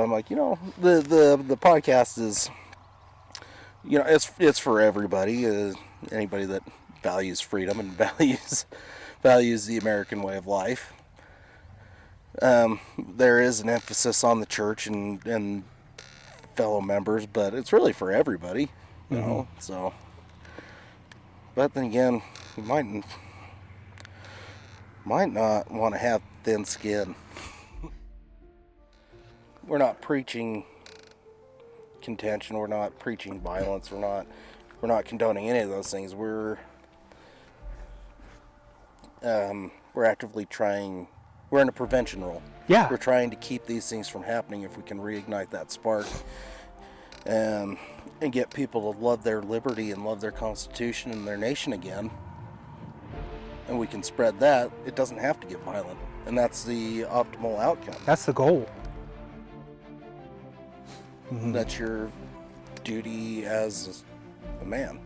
I'm like, the podcast is, it's for everybody. Anybody that values freedom and values the American way of life. There is an emphasis on the church and fellow members, but it's really for everybody, you know. So, but then again, you might not want to have thin skin. We're not preaching contention. We're not preaching violence. We're not condoning any of those things. We're actively trying. We're in a prevention role. Yeah. We're trying to keep these things from happening if we can reignite that spark and get people to love their liberty and love their Constitution and their nation again. And we can spread that. It doesn't have to get violent. And that's the optimal outcome. That's the goal. That's your duty as a man.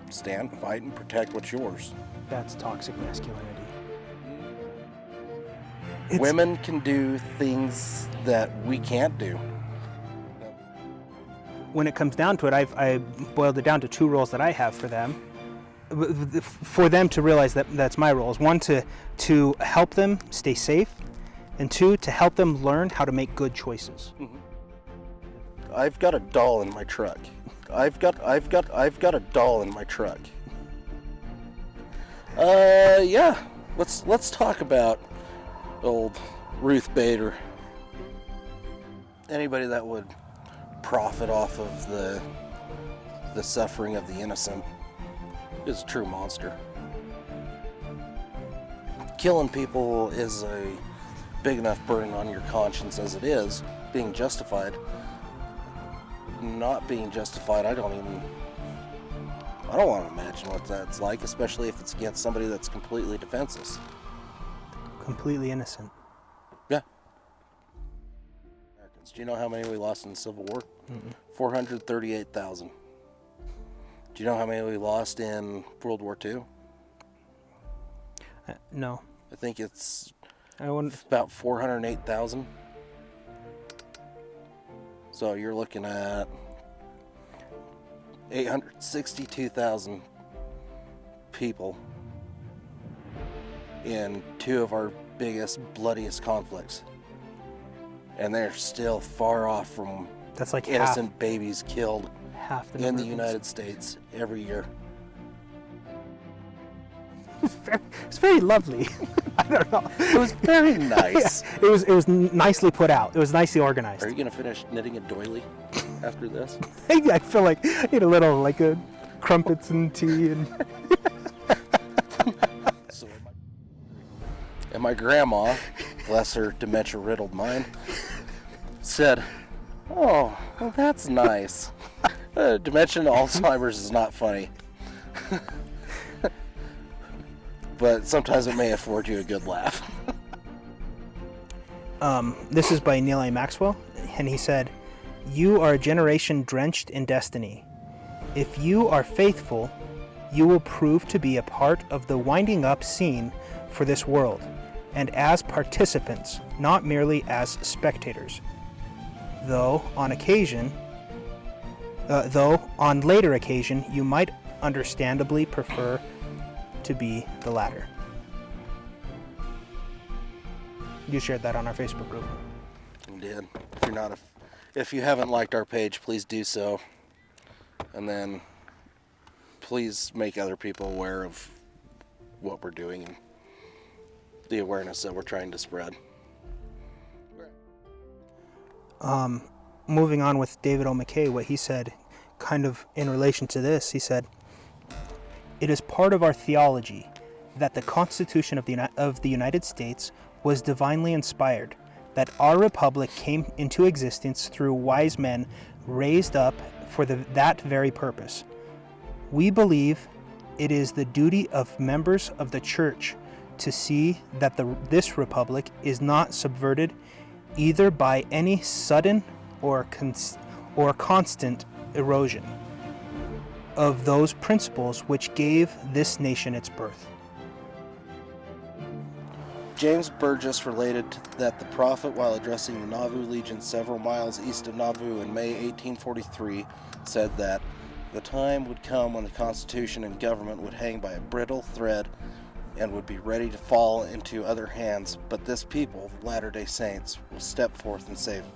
Stand, fight, and protect what's yours. That's toxic masculinity. Women can do things that we can't do. When it comes down to it, I boiled it down to two roles that I have for them. For them to realize that that's my roles. One, to help them stay safe, and two, to help them learn how to make good choices. I've got a doll in my truck. I've got a doll in my truck. Yeah. Let's talk about old Ruth Bader. Anybody that would profit off of the suffering of the innocent is a true monster. Killing people is a big enough burden on your conscience as it is. Being justified, not being justified, I don't want to imagine what that's like, especially if it's against somebody that's completely defenseless. Completely innocent. Yeah. Americans. Do you know how many we lost in the Civil War? 438,000. Do you know how many we lost in World War II? No. I think it's about 408,000. So you're looking at 862,000 people in two of our biggest, bloodiest conflicts. And they're still far off from That's like innocent babies killed half the in the United States every year. It's very lovely. I don't know. It was very nice. Yeah, it was nicely put out. It was nicely organized. Are you gonna finish knitting a doily after this? I feel like I need a little crumpets and tea and. And my grandma, bless her dementia-riddled mind, said, "Oh, well, that's nice. Dementia and Alzheimer's is not funny, but sometimes it may afford you a good laugh." This is by Neil A. Maxwell, and he said, "You are a generation drenched in destiny. If you are faithful, you will prove to be a part of the winding up scene for this world, and as participants, not merely as spectators. Though on later occasion, you might understandably prefer to be the latter." You shared that on our Facebook group. I did. If you haven't liked our page, please do so, and then please make other people aware of what we're doing and the awareness that we're trying to spread. Moving on with David O. McKay, what he said, kind of in relation to this, he said, "It is part of our theology that the Constitution of the United States was divinely inspired, that our republic came into existence through wise men raised up for that very purpose. We believe it is the duty of members of the Church to see that this republic is not subverted either by any sudden or constant erosion of those principles which gave this nation its birth." James Burgess related that the prophet, while addressing the Nauvoo Legion several miles east of Nauvoo in May 1843, said that the time would come when the Constitution and government would hang by a brittle thread and would be ready to fall into other hands, but this people, the Latter-day Saints, will step forth and save them.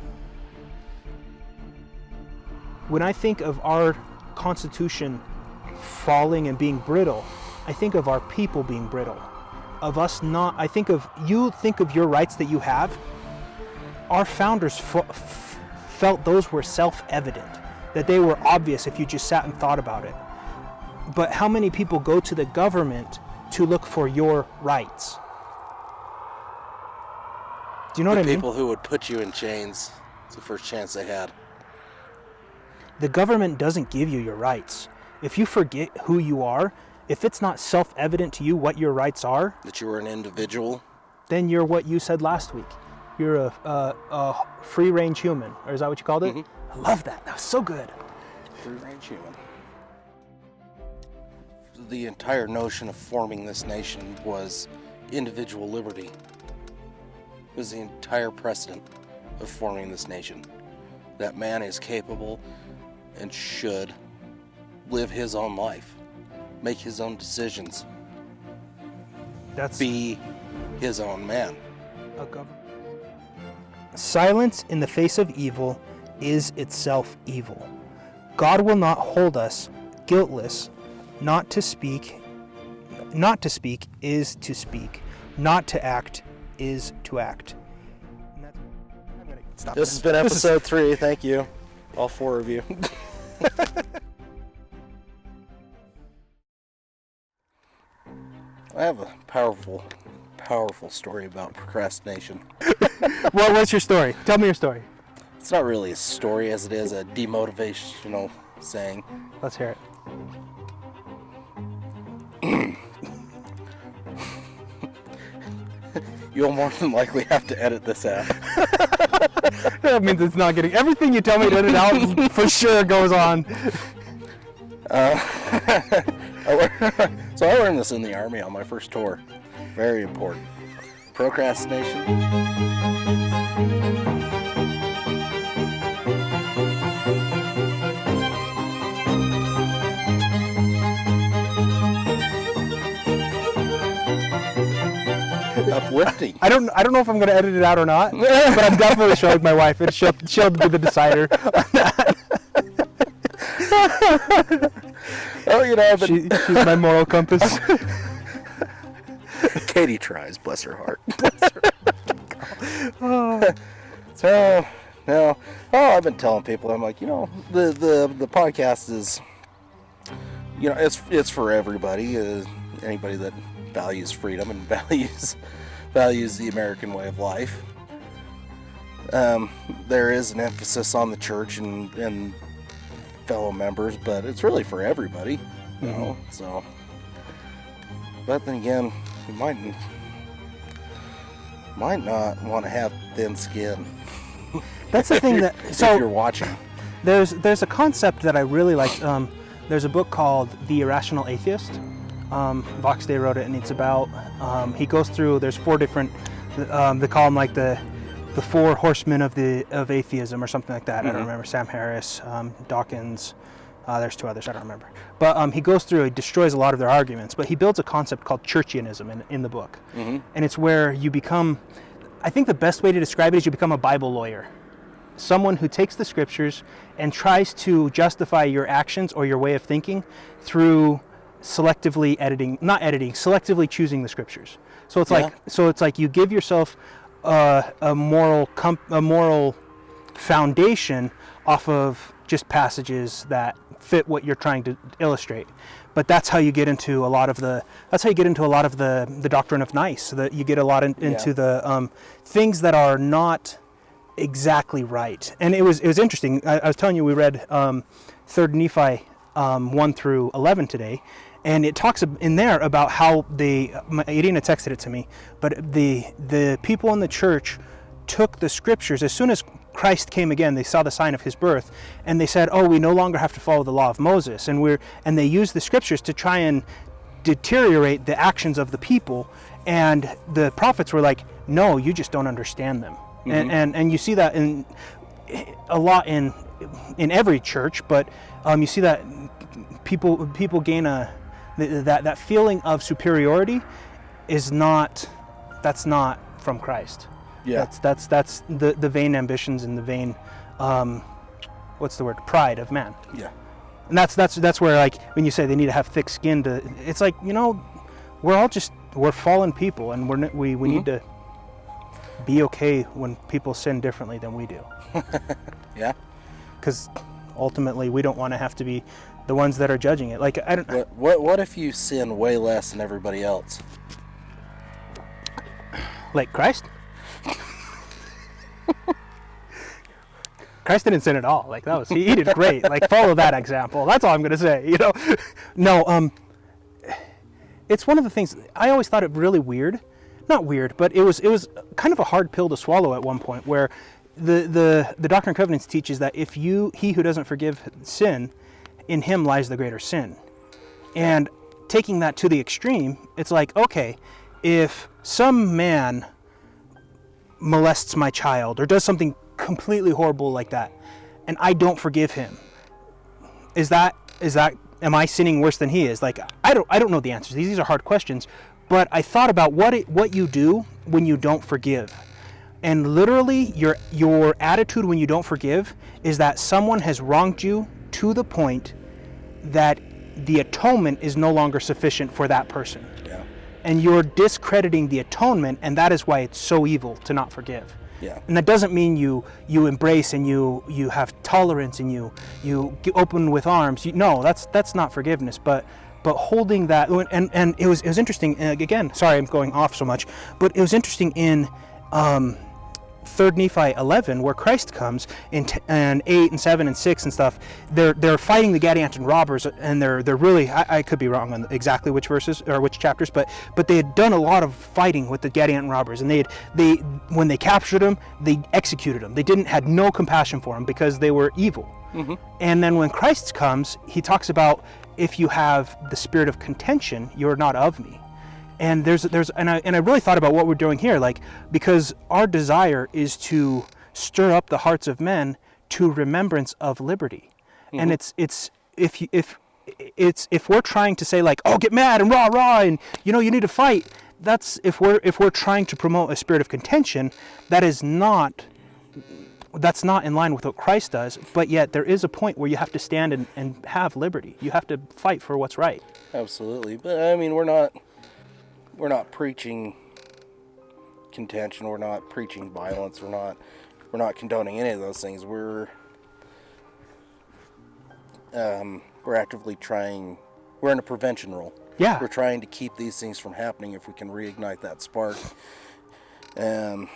When I think of our Constitution falling and being brittle, I think of our people being brittle. Of us not, I think of, you think of your rights that you have. Our founders felt those were self-evident, that they were obvious if you just sat and thought about it. But how many people go to the government to look for your rights? Do you know what I mean? People who would put you in chains, it's the first chance they had. The government doesn't give you your rights. If you forget who you are, if it's not self-evident to you what your rights are, That you were an individual, then you're what you said last week. You're a free-range human, or is that what you called it? I love that. That was so good. free-range human. The entire notion of forming this nation was individual liberty. It was the entire precedent of forming this nation. That man is capable and should live his own life, make his own decisions, be his own man. A government. Silence in the face of evil is itself evil. God will not hold us guiltless. Not to speak is to speak. Not to act is to act. I'm gonna stop. This has been episode 3. Thank you, all 4 of you. I have a powerful story about procrastination. Well, what's your story? Tell me your story. It's not really a story as it is a demotivational saying. Let's hear it. You'll more than likely have to edit this out. That means it's not getting... Everything you tell me to edit out for sure goes on. So I learned this in the Army on my first tour. Very important. Procrastination. Uplifting. I don't know if I'm going to edit it out or not, but I'm definitely showing my wife, and she'll be the decider. Oh, you know, but She's my moral compass. Katie tries, bless her heart. So, no. Oh, I've been telling people, I'm like, you know, the podcast is, you know, it's for everybody. Anybody that values freedom and values the American way of life. There is an emphasis on the church and fellow members, but it's really for everybody, you know. So, but then again, you might not want to have thin skin. That's the thing that... if So you're watching. there's a concept that I really liked. There's a book called The Irrational Atheist. Vox Day wrote it, and it's about... he goes through... There's 4 different... they call them like the 4 horsemen of atheism or something like that. I don't remember. Sam Harris, Dawkins. There's 2 others, I don't remember. But he goes through, he destroys a lot of their arguments, but he builds a concept called churchianism in the book. And it's where you become, I think the best way to describe it is you become a Bible lawyer. Someone who takes the scriptures and tries to justify your actions or your way of thinking through selectively choosing the scriptures. So it's like you give yourself a moral foundation off of just passages that fit what you're trying to illustrate. But that's how you get into a lot of the doctrine of nice, so that you get a lot into the things that are not exactly right. And it was interesting. I was telling you, we read 3rd Nephi 1 through 11 today, and it talks in there about how Irina texted it to me, but the people in the church took the scriptures as soon as Christ came again. They saw the sign of his birth, and they said, "Oh, we no longer have to follow the law of Moses." And they used the scriptures to try and deteriorate the actions of the people, And the prophets were like, no, you just don't understand them. And you see that in a lot in every church, but you see that people gain that feeling of superiority that's not from Christ. Yeah. That's the vain ambitions and the vain what's the word, pride of man. Yeah. And that's where, like, when you say they need to have thick skin to, it's like, we're fallen people, and we need to be okay when people sin differently than we do. Yeah. Because ultimately we don't want to have to be the ones that are judging it. Like, I don't. What if you sin way less than everybody else? Like Christ? Christ didn't sin at all. Like, that was, he did great. Like, follow that example. That's all I'm gonna say. No. It's one of the things I always thought it really weird. Not weird, but it was kind of a hard pill to swallow at one point, where the Doctrine and Covenants teaches that he who doesn't forgive sin, in him lies the greater sin. And taking that to the extreme, it's like, okay, if some man molests my child or does something completely horrible like that, and I don't forgive him, am I sinning worse than he is? Like, I don't know the answers. These are hard questions, but I thought about what you do when you don't forgive. And literally, your attitude when you don't forgive is that someone has wronged you to the point that the atonement is no longer sufficient for that person. Yeah. And you're discrediting the atonement, and that is why it's so evil to not forgive. Yeah. And that doesn't mean you embrace and you have tolerance and you open with arms. No, that's not forgiveness. But holding that, and it was interesting. Again, sorry, I'm going off so much, but it was interesting in 3 Nephi 11, where Christ comes in and 8 and 7 and 6 and stuff. They're fighting the Gadianton robbers, and they're really, I could be wrong on exactly which verses or which chapters, but they had done a lot of fighting with the Gadianton robbers, and they when they captured them, they executed them. They had no compassion for them because they were evil. Mm-hmm. And then when Christ comes, he talks about, if you have the spirit of contention, you're not of me. And I really thought about what we're doing here, like, because our desire is to stir up the hearts of men to remembrance of liberty. Mm-hmm. And it's if we're trying to say, like, oh, get mad and rah and you need to fight, that's if we're trying to promote a spirit of contention, that's not in line with what Christ does. But yet there is a point where you have to stand and have liberty. You have to fight for what's right. Absolutely. But I mean, we're not preaching contention. We're not preaching violence. We're not condoning any of those things. We're actively trying. We're in a prevention role. Yeah. We're trying to keep these things from happening if we can reignite that spark, and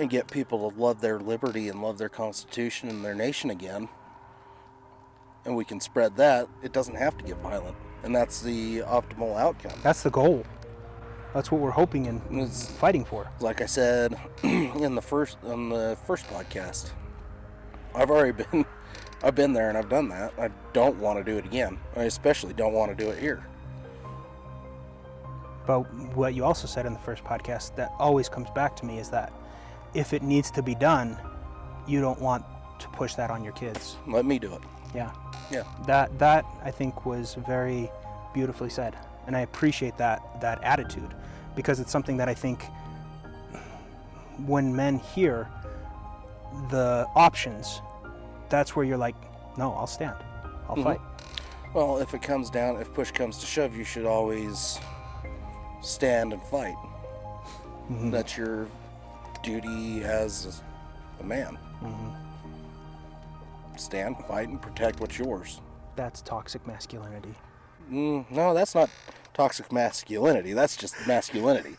get people to love their liberty and love their Constitution and their nation again. And we can spread that. It doesn't have to get violent, and that's the optimal outcome. That's the goal. That's what we're hoping and fighting for. Like I said on the first podcast, I've been there and I've done that. I don't want to do it again. I especially don't want to do it here. But what you also said in the first podcast that always comes back to me is that if it needs to be done, you don't want to push that on your kids. Let me do it. Yeah. Yeah. That I think was very beautifully said. And I appreciate that attitude, because it's something that I think when men hear the options, that's where you're like, no, I'll stand. I'll fight. Well, if push comes to shove, you should always stand and fight. Mm-hmm. That's your duty as a man. Mm-hmm. Stand, fight, and protect what's yours. That's toxic masculinity. No, that's not toxic masculinity. That's just masculinity.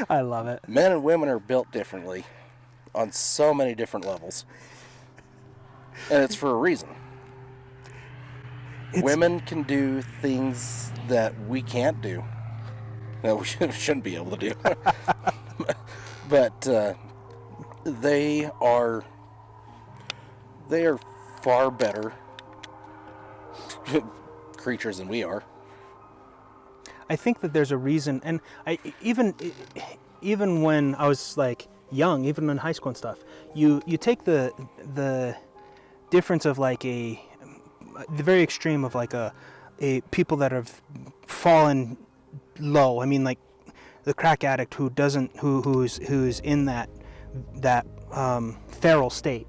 I love it. Men and women are built differently on so many different levels. And it's for a reason. Women can do things that we can't do. That we shouldn't be able to do. But they are far better creatures than we are. I think that there's a reason, and even when I was like young, even in high school and stuff, you take the difference of like the very extreme of like a people that have fallen low. I mean, like the crack addict who's in that feral state,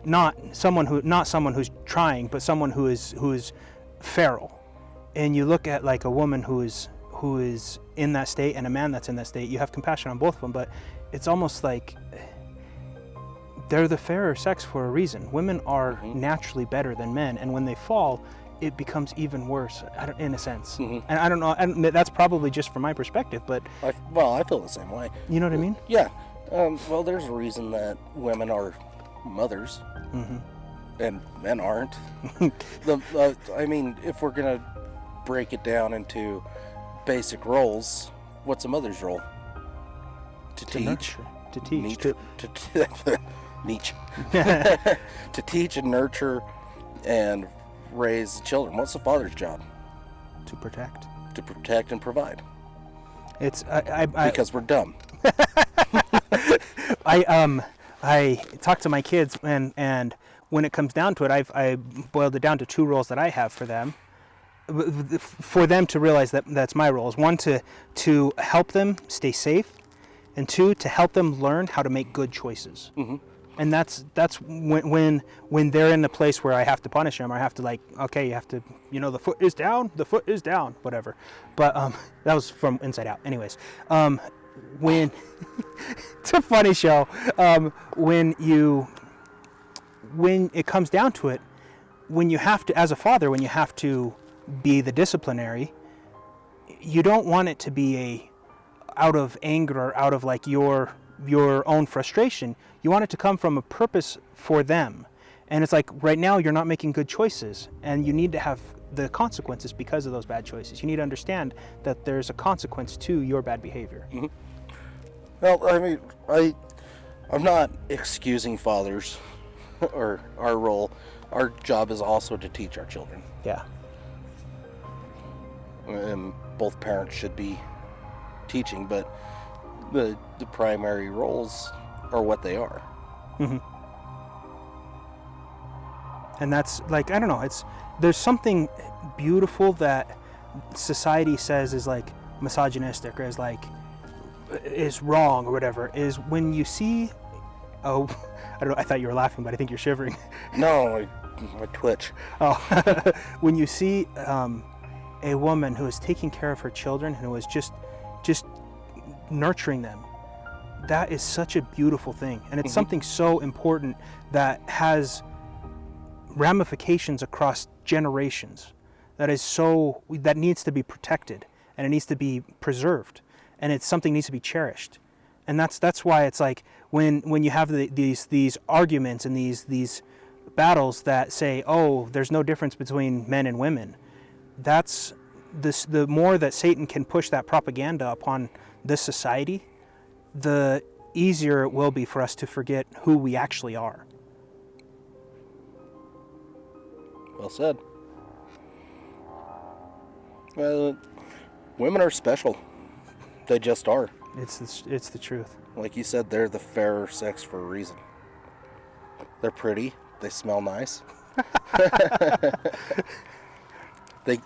not someone who's trying, but someone who is feral. And you look at like a woman who is in that state and a man that's in that state. You have compassion on both of them, but it's almost like they're the fairer sex for a reason. Women are naturally better than men, and when they fall, it becomes even worse, in a sense. And I don't know, and that's probably just from my perspective, but I feel the same way. you know what I mean? Yeah. Well, there's a reason that women are mothers and men aren't. I mean, if we're gonna break it down into basic roles, what's a mother's role? To teach. Nurture, to teach. Nietzsche. To teach and nurture and raise children. What's the father's job? To protect. To protect and provide. It's because we're dumb. I talk to my kids, and when it comes down to it, I boiled it down to two roles that I have for them to realize that that's my roles. One, to help them stay safe, and two, to help them learn how to make good choices. And that's when they're in the place where I have to punish them, or I have to like, okay, you have to, the foot is down, whatever. But that was from Inside Out. Anyways, when it's a funny show. When it comes down to it, when you have to, as a father, when you have to be the disciplinary, you don't want it to be out of anger or out of like your own frustration. You want it to come from a purpose for them. And it's like, right now you're not making good choices, and you need to have the consequences because of those bad choices. You need to understand that there's a consequence to your bad behavior. Well, I mean, I'm not excusing fathers or our role. Our job is also to teach our children. Yeah. And both parents should be teaching, but the primary roles are what they are. And that's like, I don't know, there's something beautiful that society says is like misogynistic, or is like is wrong or whatever, is when you see I don't know, I thought you were laughing, but I think you're shivering. No, my twitch. When you see a woman who is taking care of her children and who is just nurturing them, that is such a beautiful thing, and it's something so important that has ramifications across generations, that needs to be protected, and it needs to be preserved, and it's something that needs to be cherished. And that's why it's like when you have these arguments and these battles that say, oh, there's no difference between men and women, that's the more that Satan can push that propaganda upon this society, the easier it will be for us to forget who we actually are. Well said. Well, women are special. They just are. It's the truth. Like you said, they're the fairer sex for a reason. They're pretty. They smell nice.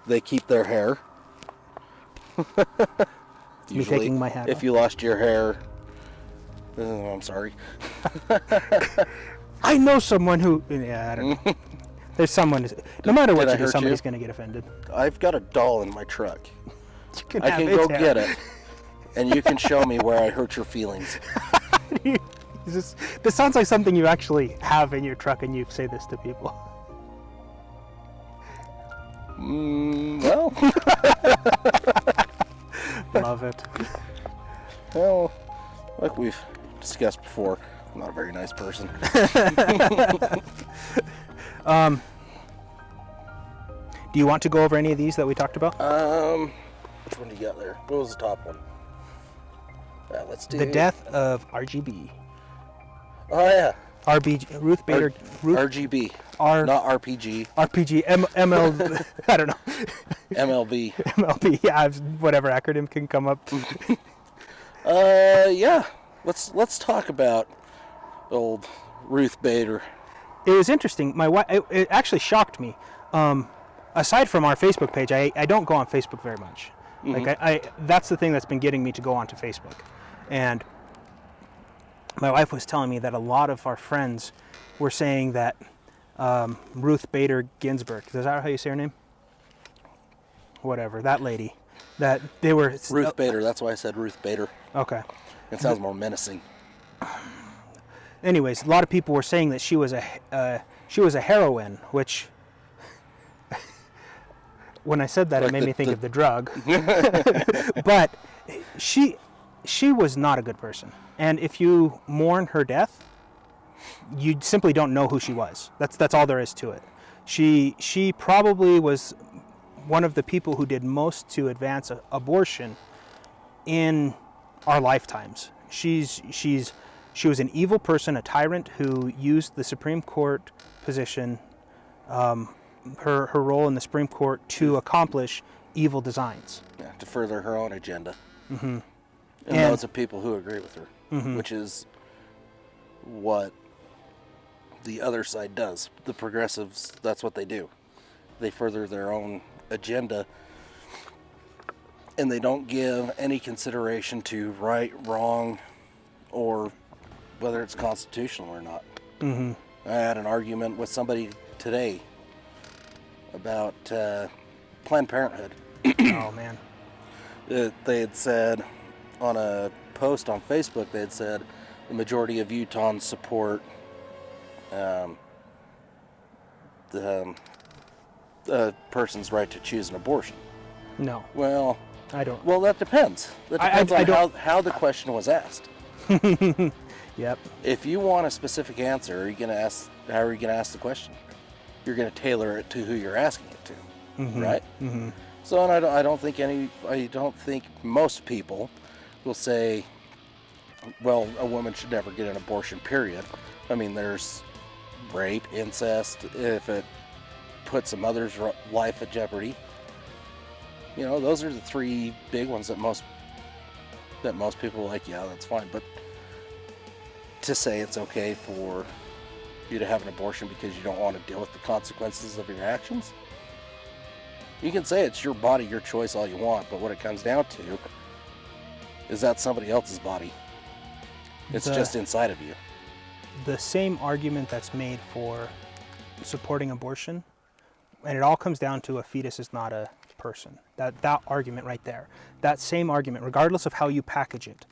They keep their hair. Me taking my hat if off. you lost your hair, I'm sorry. I know someone who. Yeah, I don't know. There's someone. No matter what you do, somebody's you? going to get offended. I've got a doll in my truck. I can go get it, and you can show me where I hurt your feelings. This sounds like something you actually have in your truck, and you say this to people. Well. Love it. Well, like we've discussed before, I'm not a very nice person. Do you want to go over any of these that we talked about? Which one do you got there? What was the top one? Let's do The death of RGB. Oh yeah, Ruth Bader, Ruth RGB, R, not RPG, RPG, ML, I don't know, MLB. MLB, yeah, whatever acronym can come up. Yeah. Let's talk about old Ruth Bader. It was interesting. My wife, it actually shocked me. Aside from our Facebook page, I don't go on Facebook very much. Mm-hmm. Like that's the thing that's been getting me to go onto Facebook. And my wife was telling me that a lot of our friends were saying that Ruth Bader Ginsburg, is that how you say her name? Whatever, that lady. That they were... Ruth Bader, that's why I said Ruth Bader. Okay. It sounds more menacing. Anyways, a lot of people were saying that she was a heroine, which... When I said that, Like it made me think of the drug. But she was not a good person. And if you mourn her death, you simply don't know who she was. That's all there is to it. She probably was one of the people who did most to advance abortion in our lifetimes. She was an evil person, a tyrant who used the Supreme Court position, her role in the Supreme Court to accomplish evil designs. Yeah, to further her own agenda. Mm-hmm. And those are people who agree with her, mm-hmm. which is what the other side does. The progressives, that's what they do. They further their own agenda, and they don't give any consideration to right, wrong, or whether it's constitutional or not. Mm-hmm. I had an argument with somebody today about Planned Parenthood. Oh, man. They had said on a post on Facebook, they had said the majority of Utahns support the person's right to choose an abortion. No, Well, I don't. well, that depends. That depends I on don't- how the question was asked. Yep. If you want a specific answer, how are you going to ask the question? You're going to tailor it to who you're asking it to, Mm-hmm. right? Mm-hmm. So, and I don't think most people will say, well, a woman should never get an abortion, period. I mean, there's rape, incest, if it puts a mother's life at jeopardy. You know, those are the three big ones that most people are like, yeah, that's fine. But to say it's okay for you to have an abortion because you don't want to deal with the consequences of your actions, you can say it's your body, your choice, all you want, but what it comes down to is that somebody else's body. It's just inside of you. The same argument that's made for supporting abortion, and it all comes down to a fetus is not a person. That argument right there. That same argument, regardless of how you package it.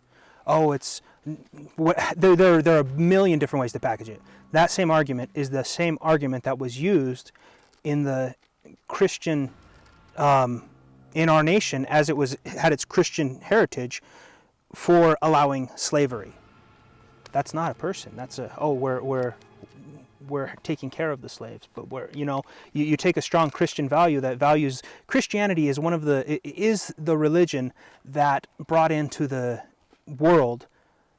Oh, there are a million different ways to package it. That same argument is the same argument that was used in the Christian, in our nation as it had its Christian heritage for allowing slavery. That's not a person. That's we're taking care of the slaves, but you take a strong Christian value that values Christianity is is the religion that brought into the world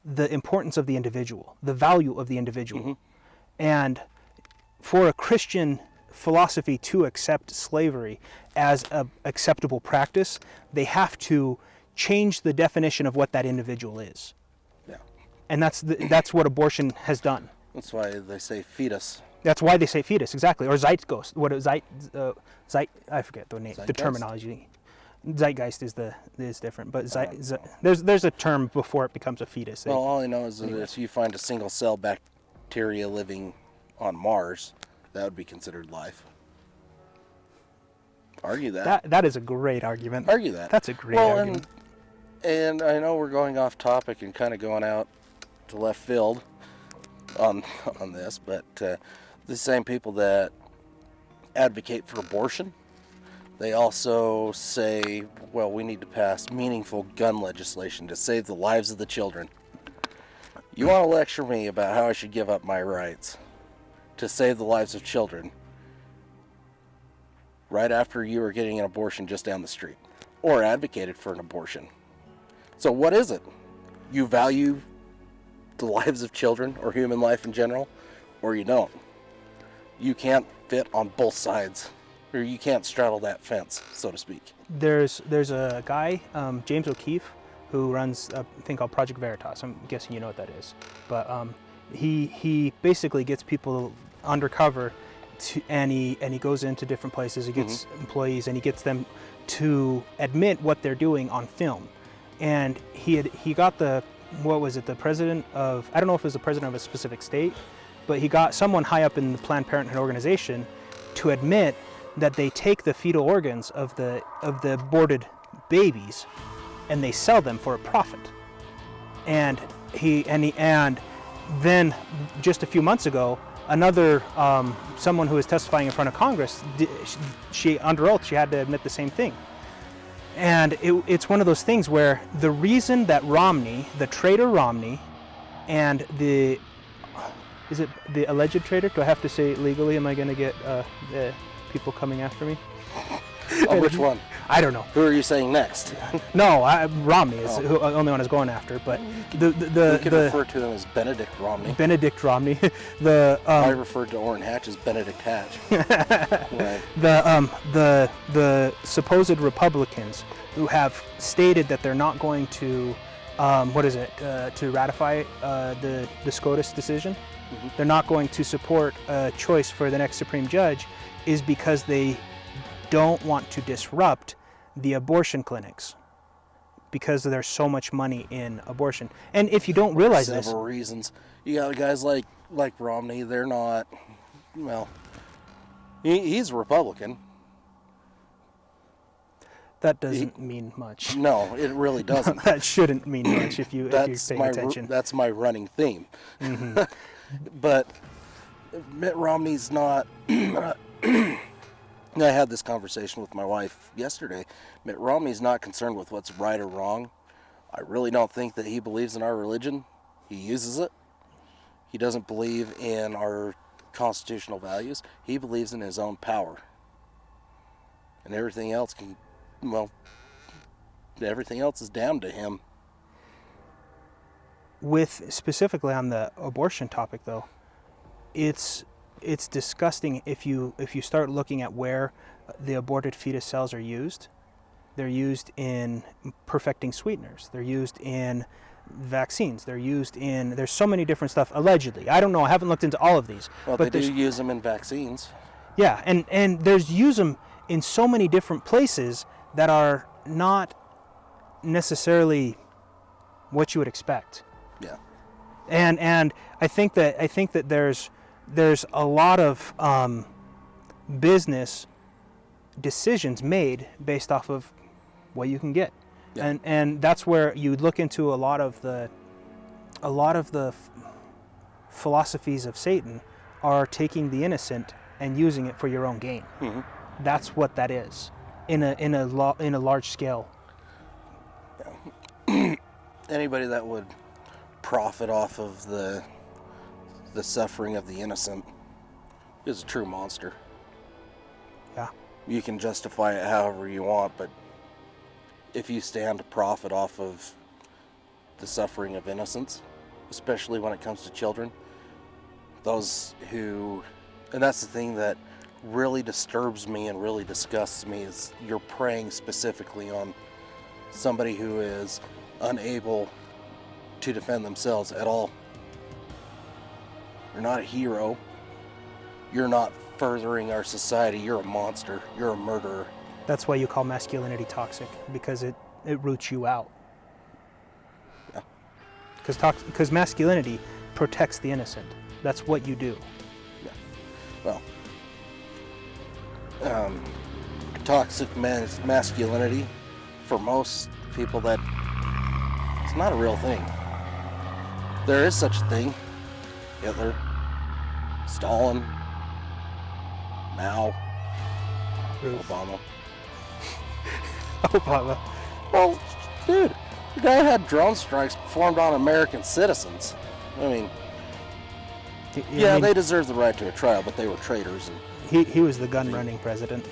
the importance of the individual, the value of the individual. Mm-hmm. And for a Christian philosophy to accept slavery as an acceptable practice, they have to change the definition of what that individual is. Yeah. And that's what abortion has done. That's why they say fetus. That's why they say fetus, exactly, or zeitgeist. I forget the name, the Zeitgeist? terminology. Zeitgeist is different, but there's a term before it becomes a fetus. Well, all I know is that if you find a single cell bacteria living on Mars, that would be considered life. Argue that. That is a great argument. Argue that. That's a great argument. And I know we're going off topic and kind of going out to left field on this, but the same people that advocate for abortion, they also say, well, we need to pass meaningful gun legislation to save the lives of the children. You want to lecture me about how I should give up my rights to save the lives of children right after you are getting an abortion just down the street or advocated for an abortion. So what is it? You value the lives of children or human life in general or you don't. You can't fit on both sides, or you can't straddle that fence, so to speak. There's a guy, James O'Keefe, who runs a thing called Project Veritas. I'm guessing you know what that is. But he basically gets people undercover, and he goes into different places. He gets employees, and he gets them to admit what they're doing on film. And he got the president of, I don't know if it was the president of a specific state, but he got someone high up in the Planned Parenthood organization to admit that they take the fetal organs of the aborted babies and they sell them for a profit. And then just a few months ago, another someone who was testifying in front of Congress, she under oath, she had to admit the same thing. And it's one of those things where the reason that Romney, the traitor Romney, and is it the alleged traitor? Do I have to say it legally? Am I going to get the people coming after me? Oh, which one? I don't know. Who are you saying next? No, Romney is the only one I was going after. But we can refer to him as Benedict Romney. Benedict Romney. I referred to Orrin Hatch as Benedict Hatch. Right. The supposed Republicans who have stated that they're not going to to ratify the SCOTUS decision. Mm-hmm. They're not going to support a choice for the next Supreme Judge, is because they don't want to disrupt the abortion clinics, because there's so much money in abortion. And if you don't realize several reasons. You got guys like Romney. They're not, well, he's a Republican. That doesn't mean much. No, it really doesn't. That shouldn't mean much if you're paying attention. That's my running theme. Mm-hmm. But Mitt Romney's not. I had this conversation with my wife yesterday. Mitt Romney's not concerned with what's right or wrong. I really don't think that he believes in our religion. He uses it. He doesn't believe in our constitutional values. He believes in his own power. And everything else everything else is damned to him. With specifically on the abortion topic, though, it's disgusting if you start looking at where the aborted fetus cells are used. They're used in perfecting sweeteners. They're used in vaccines. There's so many different stuff, allegedly. I don't know. I haven't looked into all of these. Well, but they do use them in vaccines. Yeah, and there's use them in so many different places that are not necessarily what you would expect. Yeah. And I think that there's a lot of business decisions made based off of what you can get. Yeah. And that's where you look into a lot of the philosophies of Satan are taking the innocent and using it for your own gain. Mm-hmm. That's what that is in a large scale. Yeah. Anybody that would profit off of the suffering of the innocent is a true monster. Yeah. You can justify it however you want, but if you stand to profit off of the suffering of innocents, especially when it comes to children, and that's the thing that really disturbs me and really disgusts me, is you're preying specifically on somebody who is unable to defend themselves at all. You're not a hero. You're not furthering our society. You're a monster. You're a murderer. That's why you call masculinity toxic, because it roots you out. Yeah. Because masculinity protects the innocent. That's what you do. Yeah. Well, toxic masculinity, for most people, that it's not a real thing. There is such a thing. Hitler, Stalin, Mao, Obama. Obama. Well, dude, the guy had drone strikes performed on American citizens. I mean, they deserve the right to a trial, but they were traitors. And he was the gun-running president.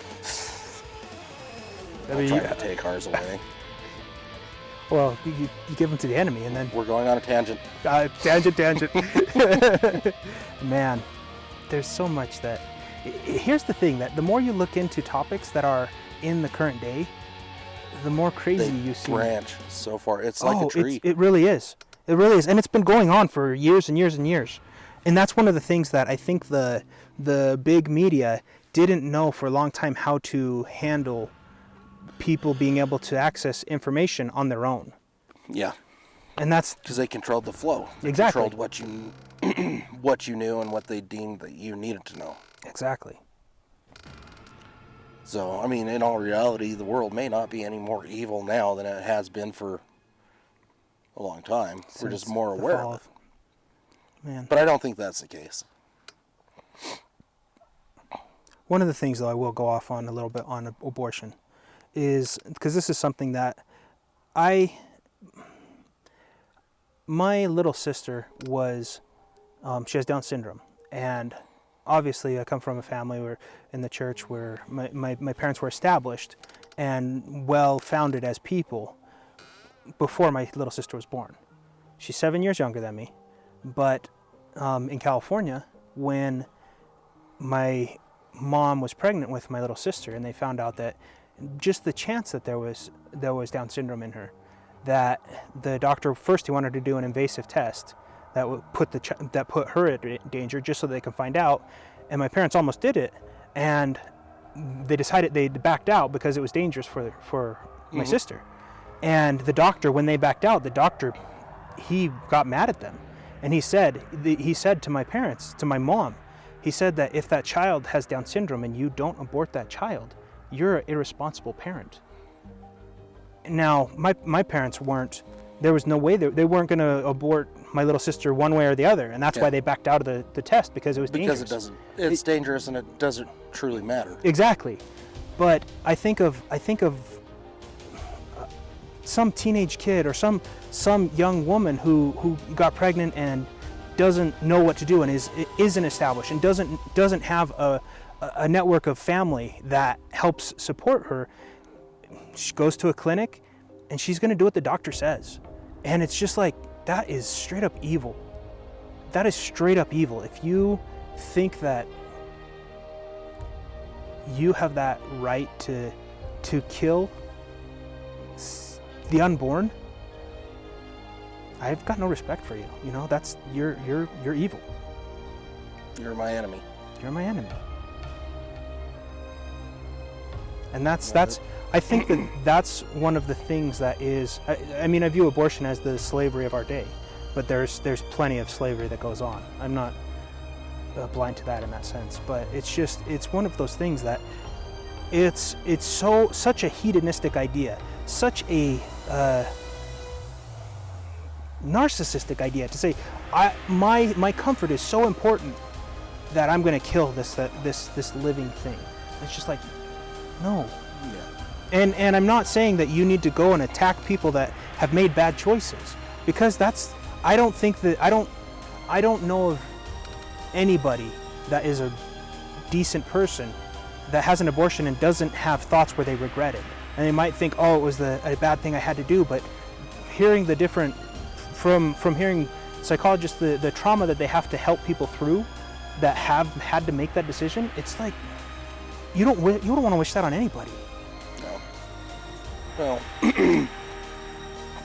Trying to take ours away. Well, you give them to the enemy, and then we're going on a tangent. Tangent. Man, there's so much that. Here's the thing, that the more you look into topics that are in the current day, the more crazy you see. Branch so far. It's like a tree. It really is. It really is, and it's been going on for years and years and years. And that's one of the things that I think the big media didn't know for a long time, how to handle people being able to access information on their own. Yeah. And that's because they controlled the flow. They exactly controlled what you knew and what they deemed that you needed to know. Exactly. So, I mean, in all reality, the world may not be any more evil now than it has been for a long time. We're just more aware of it. Man. But I don't think that's the case. One of the things, though, I will go off on a little bit on abortion is, because this is something that my little sister was, she has Down syndrome, and obviously I come from a family where, in the church, where my parents were established and well-founded as people before my little sister was born. She's 7 years younger than me, but in California, when my mom was pregnant with my little sister, and they found out that just the chance that there was Down syndrome in her, that the doctor first, he wanted to do an invasive test that would put her at danger, just so they can find out. And my parents almost did it, and they decided they backed out because it was dangerous for my sister. And the doctor, when they backed out, he got mad at them, and he said to my parents, to my mom, he said that if that child has Down syndrome and you don't abort that child, you're an irresponsible parent. Now, my parents weren't, there was no way they weren't going to abort my little sister one way or the other, and that's why they backed out of the test, because it was dangerous. Because it's dangerous and it doesn't truly matter. Exactly. But I think of some teenage kid or some young woman who got pregnant and doesn't know what to do, and isn't established, and doesn't have a network of family that helps support her. She goes to a clinic and she's going to do what the doctor says, and it's just like, that is straight up evil. That is straight up evil. If you think that you have that right to kill the unborn, I've got no respect for you. You know, that's you're evil. You're my enemy. You're my enemy. And that's I think that's one of the things that is, I mean, I view abortion as the slavery of our day, but there's plenty of slavery that goes on. I'm not blind to that in that sense, but it's one of those things that it's such a hedonistic idea, such a narcissistic idea to say, my comfort is so important that I'm going to kill this living thing. It's just like, no. Yeah. And I'm not saying that you need to go and attack people that have made bad choices, because I don't know of anybody that is a decent person that has an abortion and doesn't have thoughts where they regret it. And they might think, oh, it was a bad thing I had to do, but hearing the different, from hearing psychologists, the trauma that they have to help people through that have had to make that decision, it's like, you don't want to wish that on anybody. No. Well,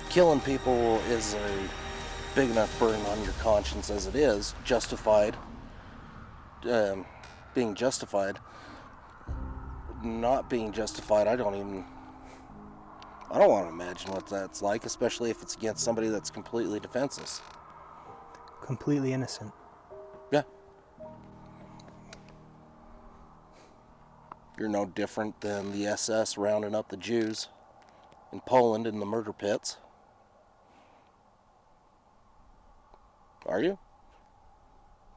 killing people is a big enough burden on your conscience as it is, justified, being justified. Not being justified, I don't want to imagine what that's like, especially if it's against somebody that's completely defenseless. Completely innocent. Yeah. You're no different than the SS rounding up the Jews in Poland in the murder pits. Are you?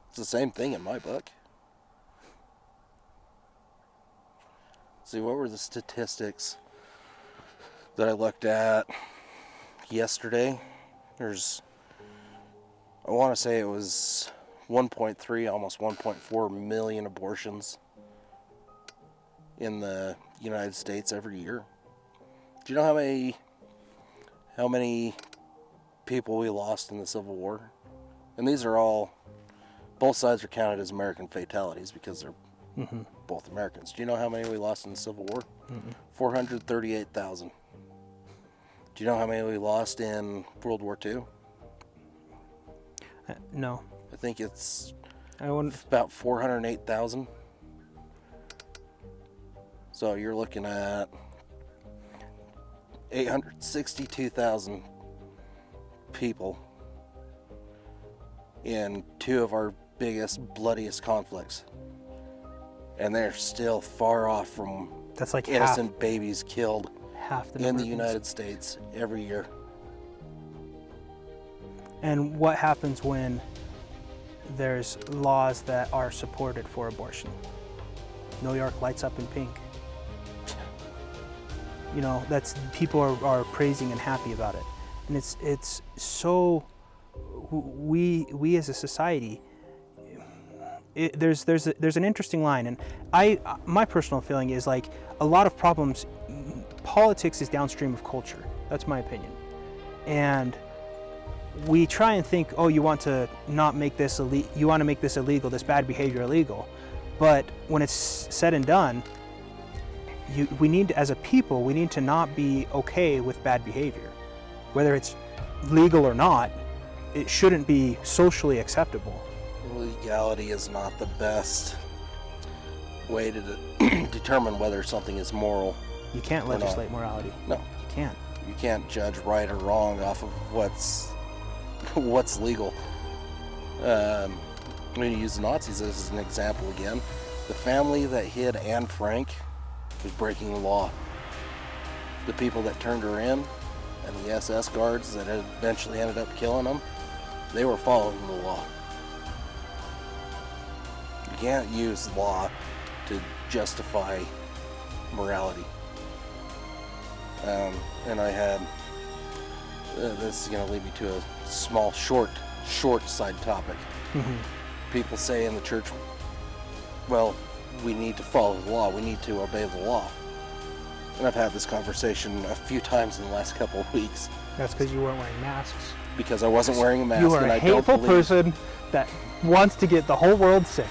It's the same thing in my book. See, what were the statistics that I looked at yesterday? I want to say it was 1.3, almost 1.4 million abortions in the United States every year. Do you know how many people we lost in the Civil War? And these are all both sides are counted as American fatalities because they're both Americans. Do you know how many we lost in the Civil War? 438,000. Do you know how many we lost in World War II? No. I think it's I wouldn't. about 408,000. So you're looking at 862,000 people in two of our biggest, bloodiest conflicts. And they're still far off from That's like innocent babies killed half the in number the of United States every year. And what happens when there's laws that are supported for abortion? New York lights up in pink. You know, that's people are praising and happy about it, and it's so we as a society. There's an interesting line, and my personal feeling is like a lot of problems. Politics is downstream of culture. That's my opinion, and we try and think, oh, you want to not make this you want to make this illegal, this bad behavior illegal, but when it's said and done, we need, as a people, we need to not be okay with bad behavior, whether it's legal or not. It shouldn't be socially acceptable. Legality is not the best way to determine whether something is moral. You can't legislate morality. No, You can't. you can't judge right or wrong off of what's legal. I'm going to use the Nazis as an example again. The family that hid Anne Frank was breaking the law. The people that turned her in and the SS guards that eventually ended up killing them, they were following the law. You can't use law to justify morality. And I had, this is going to lead me to a small, short side topic. People say in the church, well, we need to follow the law, we need to obey the law. And I've had this conversation a few times in the last couple of weeks. That's because you weren't wearing masks. Because I wasn't wearing a mask. You are and a I don't hateful believe... person that wants to get the whole world sick.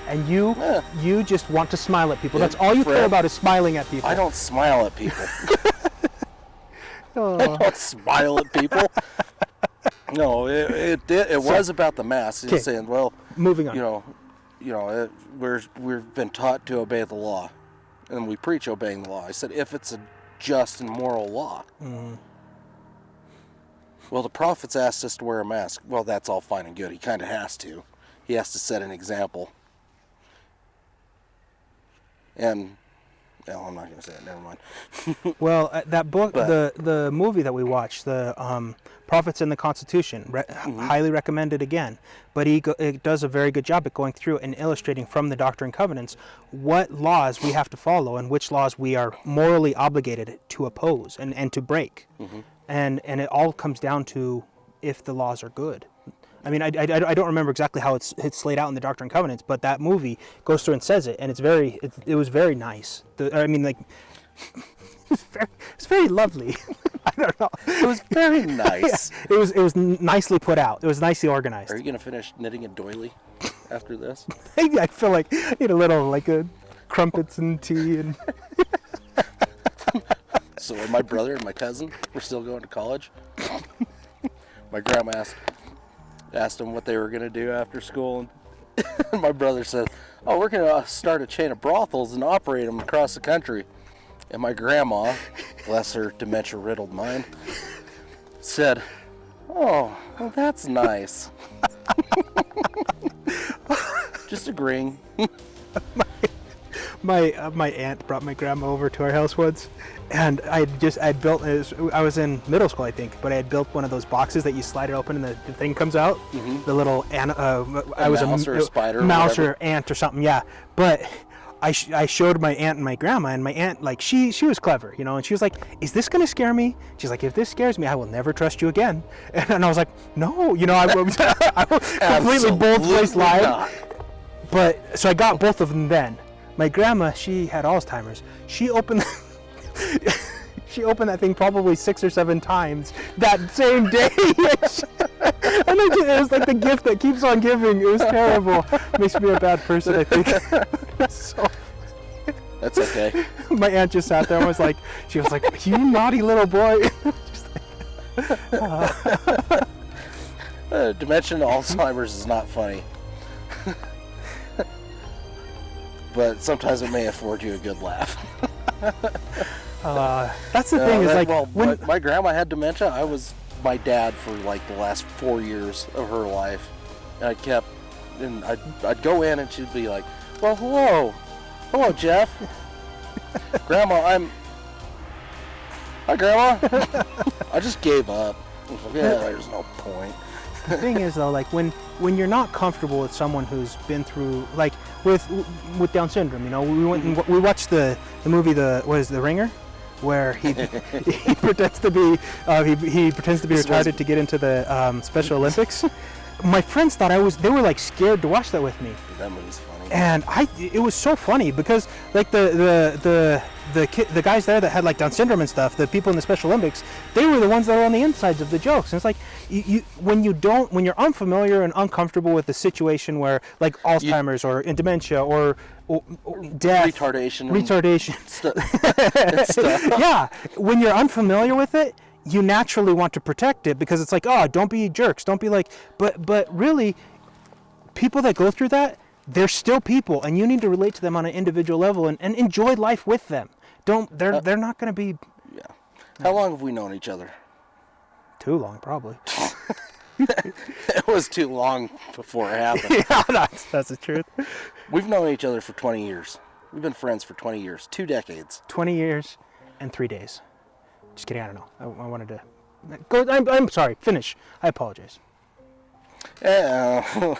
And you just want to smile at people. That's all you care about is smiling at people. I don't smile at people. I don't smile at people. No, it was about the mask. It's saying, well, moving on. We've been taught to obey the law, and we preach obeying the law. I said, if it's a just and moral law. Well, the prophets asked us to wear a mask. Well, that's all fine and good. He kind of has to. He has to set an example. And, well, I'm not going to say it. Never mind. Well, that book, the movie that we watched, the Prophets and the Constitution, highly recommended again. But it does a very good job at going through and illustrating from the Doctrine and Covenants what laws we have to follow and which laws we are morally obligated to oppose and to break. And it all comes down to if the laws are good. I mean, I don't remember exactly how it's laid out in the Doctrine and Covenants, but that movie goes through and says it, and it was very nice. It's very lovely. I don't know. It was very nice. Yeah, it was nicely put out. It was nicely organized. Are you going to finish knitting a doily after this? I feel like I need a little, crumpets and tea and... So when my brother and my cousin were still going to college, my grandma asked them what they were going to do after school, and my brother said, oh, we're going to start a chain of brothels and operate them across the country. And my grandma, bless her dementia-riddled mind, said, oh, well, that's nice. Just agreeing. My aunt brought my grandma over to our house once, and I was in middle school, I think, but I had built one of those boxes that you slide it open and the thing comes out. The little mouse or a spider, mouse or ant or something, yeah. But I showed my aunt and my grandma, and my aunt, she was clever, and she was like, is this going to scare me? She's like, if this scares me, I will never trust you again. And I was like, no, I completely bold-faced lied. But, so I got both of them then. My grandma, she had Alzheimer's. She opened that thing probably 6 or 7 times that same day. And It was like the gift that keeps on giving. It was terrible. Makes me a bad person, I think. So That's okay. my aunt just sat there and was like, you naughty little boy. Dementia and Alzheimer's is not funny. But sometimes it may afford you a good laugh. That's the thing, is like, well, when my grandma had dementia. I was my dad for like the last 4 years of her life. And I'd go in and she'd be like, well, hello, Jeff. Grandma, hi, Grandma. I just gave up. I was like, yeah, there's no point. the thing is though, like when you're not comfortable with someone who's been through, like with Down syndrome, you know, we went and we watched the movie, The Ringer, where he pretends to be he pretends to be retarded to get into the Special Olympics. My friends thought they were like scared to watch that with me. That movie's funny. And it was so funny because like the guys there that had like Down syndrome and stuff, the people in the Special Olympics, they were the ones that were on the insides of the jokes. And it's like when you're unfamiliar and uncomfortable with the situation where like Alzheimer's or in dementia or death, retardation stuff. Yeah, when you're unfamiliar with it, you naturally want to protect it because it's like, oh, don't be jerks, don't be like, but really, people that go through that, they're still people, and you need to relate to them on an individual level and enjoy life with them. They're not going to be. Yeah. How long have we known each other? Too long, probably. It was too long before it happened. Yeah, that's the truth. We've known each other for 20 years. We've been friends for 20 years, 2 decades. 20 years and 3 days. Just kidding, I don't know. I wanted to go. I'm sorry, finish. I apologize. Yeah.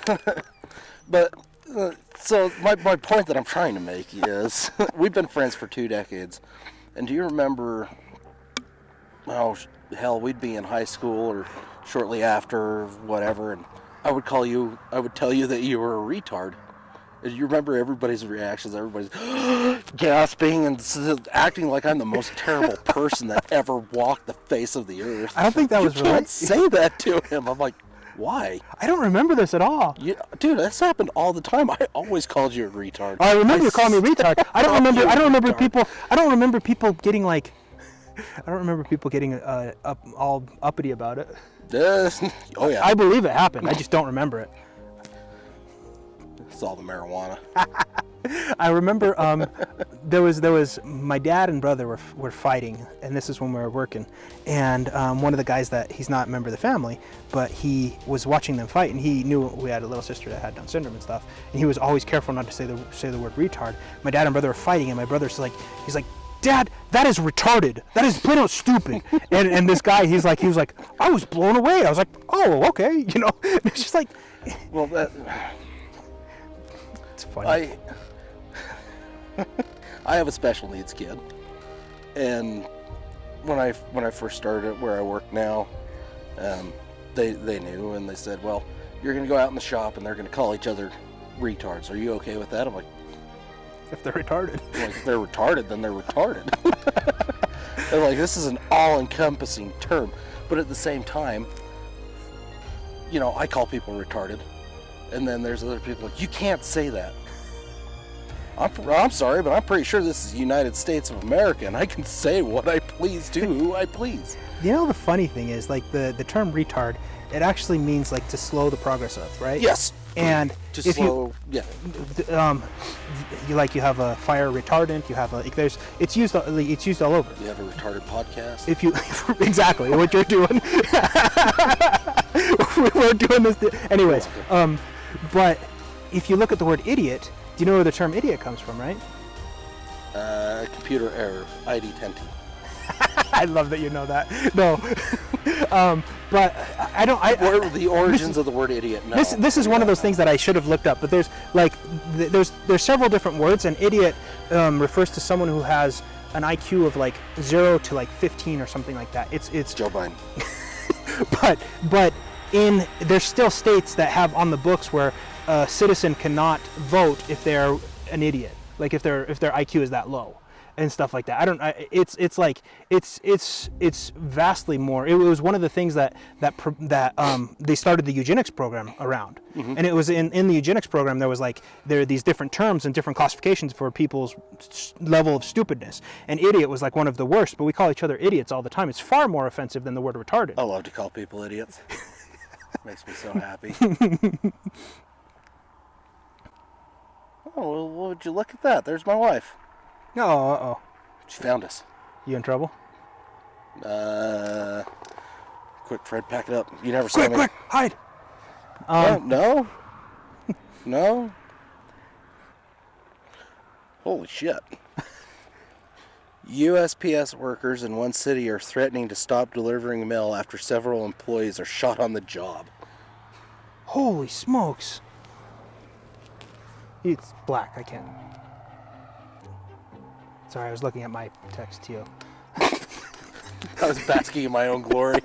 But, so my point that I'm trying to make is, we've been friends for 2 decades. And do you remember, oh, hell, we'd be in high school or shortly after, or whatever, and I would tell you that you were a retard. And you remember everybody's reactions, everybody's gasping and acting like I'm the most terrible person that ever walked the face of the earth. I don't think that was You right. can't say that to him. I'm like, why? I don't remember this at all. Dude, that's happened all the time. I always called you a retard. I remember you calling me retard. I don't remember people getting like, I don't remember people getting all uppity about it. Oh yeah. I believe it happened. I just don't remember it. It's all the marijuana. I remember there was my dad and brother were fighting, and this is when we were working, and one of the guys that he's not a member of the family, but he was watching them fight, and he knew we had a little sister that had Down syndrome and stuff, and he was always careful not to say the word retard. My dad and brother were fighting, and my brother's like, he's like, Dad, that is retarded. That is plain out stupid. And this guy, he was like, I was blown away. I was like, oh, okay, you know. It's just like, Well, it's funny. I have a special needs kid, and when I first started where I work now, they knew, and they said, well, you're going to go out in the shop and they're going to call each other retards. Are you okay with that? I'm like, If they're retarded. like, if they're retarded, then they're retarded. They're like, this is an all-encompassing term, but at the same time, you know, I call people retarded, and then there's other people like, you can't say that. I'm sorry, but I'm pretty sure this is the United States of America, and I can say what I please to who I please. You know, the funny thing is, like, the term retard, it actually means, like, to slow the progress of, right? Yes. And To if slow, yeah. you have a fire retardant, you have it's used all over. You have a retarded podcast. If you exactly what you're doing, we're doing this. Anyways, but if you look at the word idiot, do you know where the term idiot comes from, right? Computer error, ID10T. I love that you know that. No, but I don't. What are the origins of the word idiot? No. This is one of those things that I should have looked up. But there's like there's several different words, and idiot refers to someone who has an IQ of like 0 to like 15 or something like that. It's Joe Biden. but there's still states that have on the books where a citizen cannot vote if they're an idiot, like if their IQ is that low. and stuff like that. It's like it's vastly more. It was one of the things that they started the eugenics program around, and it was in the eugenics program there are these different terms and different classifications for people's level of stupidness. And idiot was like one of the worst, but we call each other idiots all the time. It's far more offensive than the word retarded. I love to call people idiots. Makes me so happy. Oh, well, would you look at that? There's my wife. Oh. She found us. You in trouble? Quick, Fred, pack it up. You never saw me. Quick, hide. No. No. Holy shit. USPS workers in one city are threatening to stop delivering mail after several employees are shot on the job. Holy smokes. It's black, I can't. Sorry, I was looking at my text to you. I was basking in my own glory.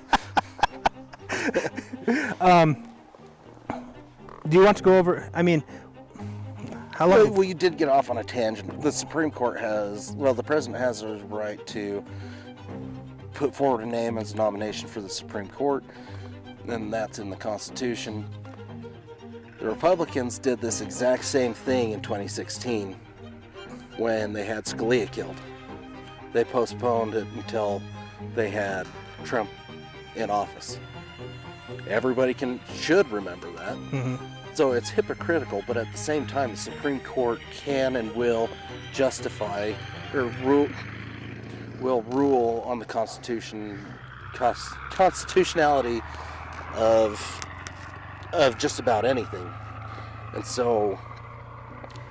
Do you want to go over, how long? Well, you did get off on a tangent. The Supreme Court the president has a right to put forward a name as a nomination for the Supreme Court, and that's in the Constitution. The Republicans did this exact same thing in 2016 when they had Scalia killed. They postponed it until they had Trump in office. Everybody should remember that. Mm-hmm. So it's hypocritical, but at the same time, the Supreme Court can and will justify or rule on the constitutionality of just about anything. And so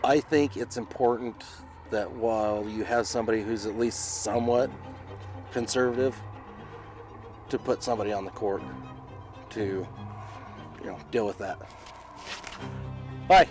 I think it's important that while you have somebody who's at least somewhat conservative, to put somebody on the court to deal with that. Bye.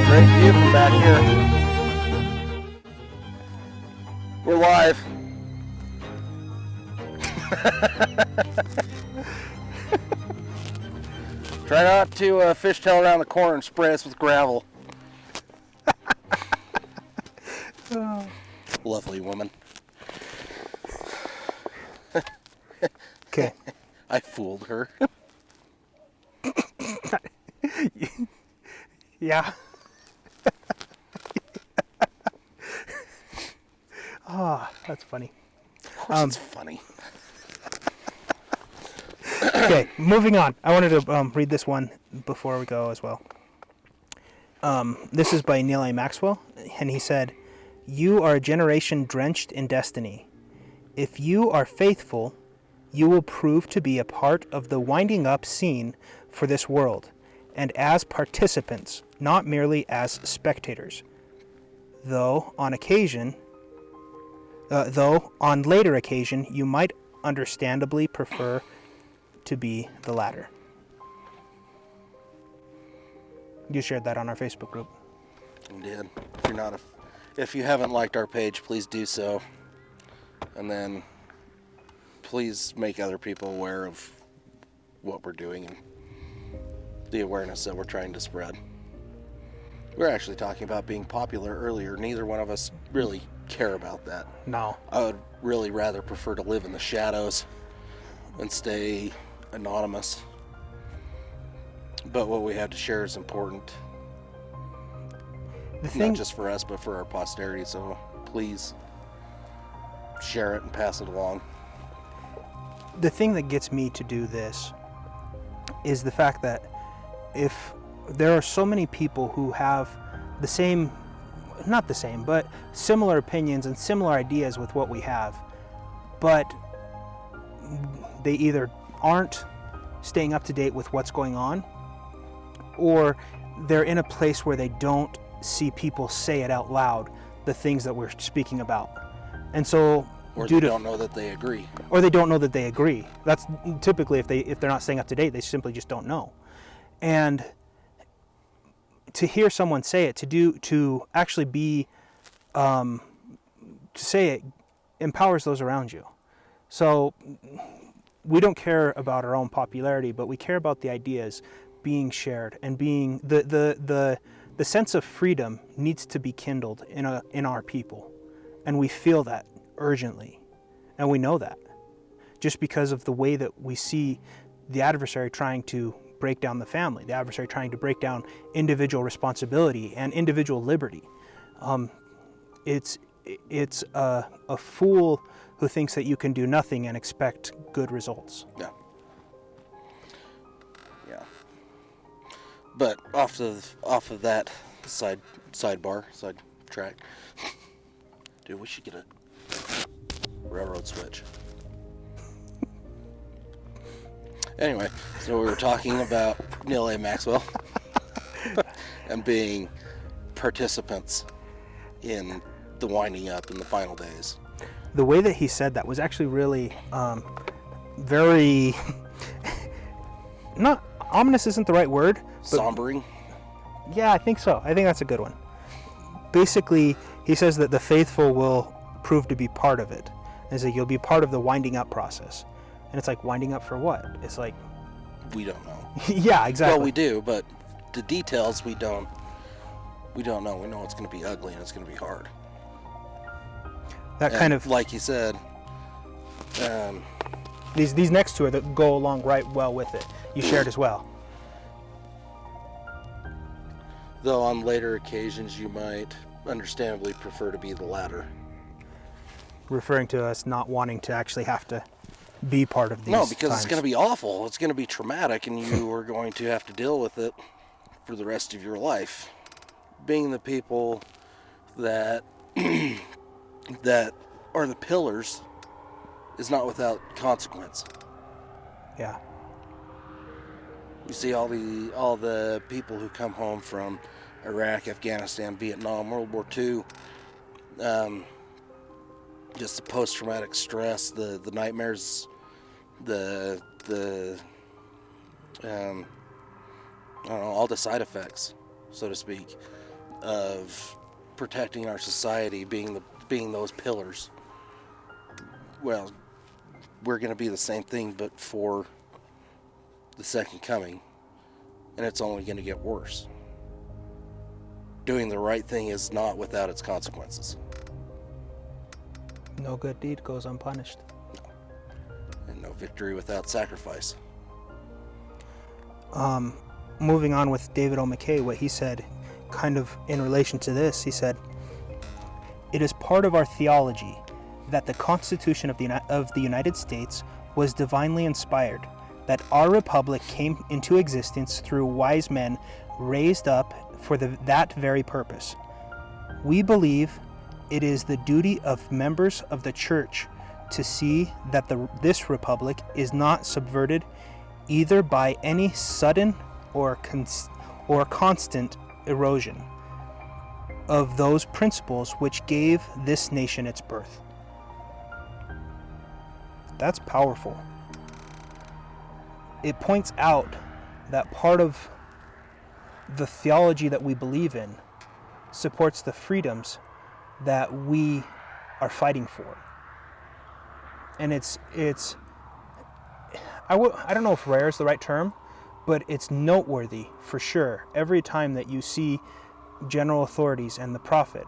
Great view from back here. We're live. Try not to fishtail around the corner and spray us with gravel. Lovely woman. Okay. I fooled her. Yeah. Oh, that's funny. Of course it's funny. Okay, moving on. I wanted to read this one before we go as well. This is by Neil A. Maxwell, and he said, "You are a generation drenched in destiny. If you are faithful, you will prove to be a part of the winding up scene for this world, and as participants, not merely as spectators. Though on later occasion, you might understandably prefer to be the latter." You shared that on our Facebook group. I did. If you haven't liked our page, please do so. And then please make other people aware of what we're doing and the awareness that we're trying to spread. We were actually talking about being popular earlier. Neither one of us really care about that. No. I would really rather prefer to live in the shadows and stay anonymous. But what we have to share is important. Not just for us, but for our posterity. So please share it and pass it along. The thing that gets me to do this is the fact that if there are so many people who have the same, not the same, but similar opinions and similar ideas with what we have, but they either aren't staying up to date with what's going on, or they're in a place where they don't see people say it out loud, the things that we're speaking about. And so Or due they to, don't know that they agree. or they don't know that they agree. That's typically if they're not staying up to date, they simply just don't know. And to hear someone say it, to actually be, to say it, empowers those around you. So we don't care about our own popularity, but we care about the ideas being shared and being the sense of freedom needs to be kindled in our people, and we feel that urgently, and we know that just because of the way that we see the adversary trying to break down the family, the adversary trying to break down individual responsibility and individual liberty. It's a fool who thinks that you can do nothing and expect good results. Yeah. Yeah. But off of that side track, dude, we should get a railroad switch. Anyway, so we were talking about Neil A. Maxwell and being participants in the winding up in the final days. The way that he said that was actually really very not ominous isn't the right word, but Sombering. yeah, I think so. I think that's a good one. Basically, he says that the faithful will prove to be part of it. Is that you'll be part of the winding up process. And it's like, winding up for what? It's like, We don't know. yeah, exactly. Well, we do, but the details we don't know. We know it's going to be ugly and it's going to be hard. That And kind of, like you said, these next two are that go along right well with it. You shared as well. though on later occasions you might understandably prefer to be the latter. Referring to us not wanting to actually have to be part of these No, because times. it's going to be awful. It's going to be traumatic, and you are going to have to deal with it for the rest of your life. Being the people that that are the pillars is not without consequence. Yeah. You see all the people who come home from Iraq, Afghanistan, Vietnam, World War II, just the post-traumatic stress, the nightmares, I don't know, all the side effects, so to speak, of protecting our society, being those pillars. Well, we're going to be the same thing, but for the second coming, and it's only going to get worse. Doing the right thing is not without its consequences. No good deed goes unpunished. And no victory without sacrifice. Moving on with David O. McKay, what he said, kind of in relation to this, he said, "It is part of our theology that the Constitution of the United States was divinely inspired, that our republic came into existence through wise men raised up for that very purpose. We believe it is the duty of members of the Church to see that this republic is not subverted either by any sudden or constant erosion of those principles which gave this nation its birth." That's powerful. It points out that part of the theology that we believe in supports the freedoms that we are fighting for. And it's I don't know if rare is the right term, but it's noteworthy for sure. Every time that you see general authorities and the prophet,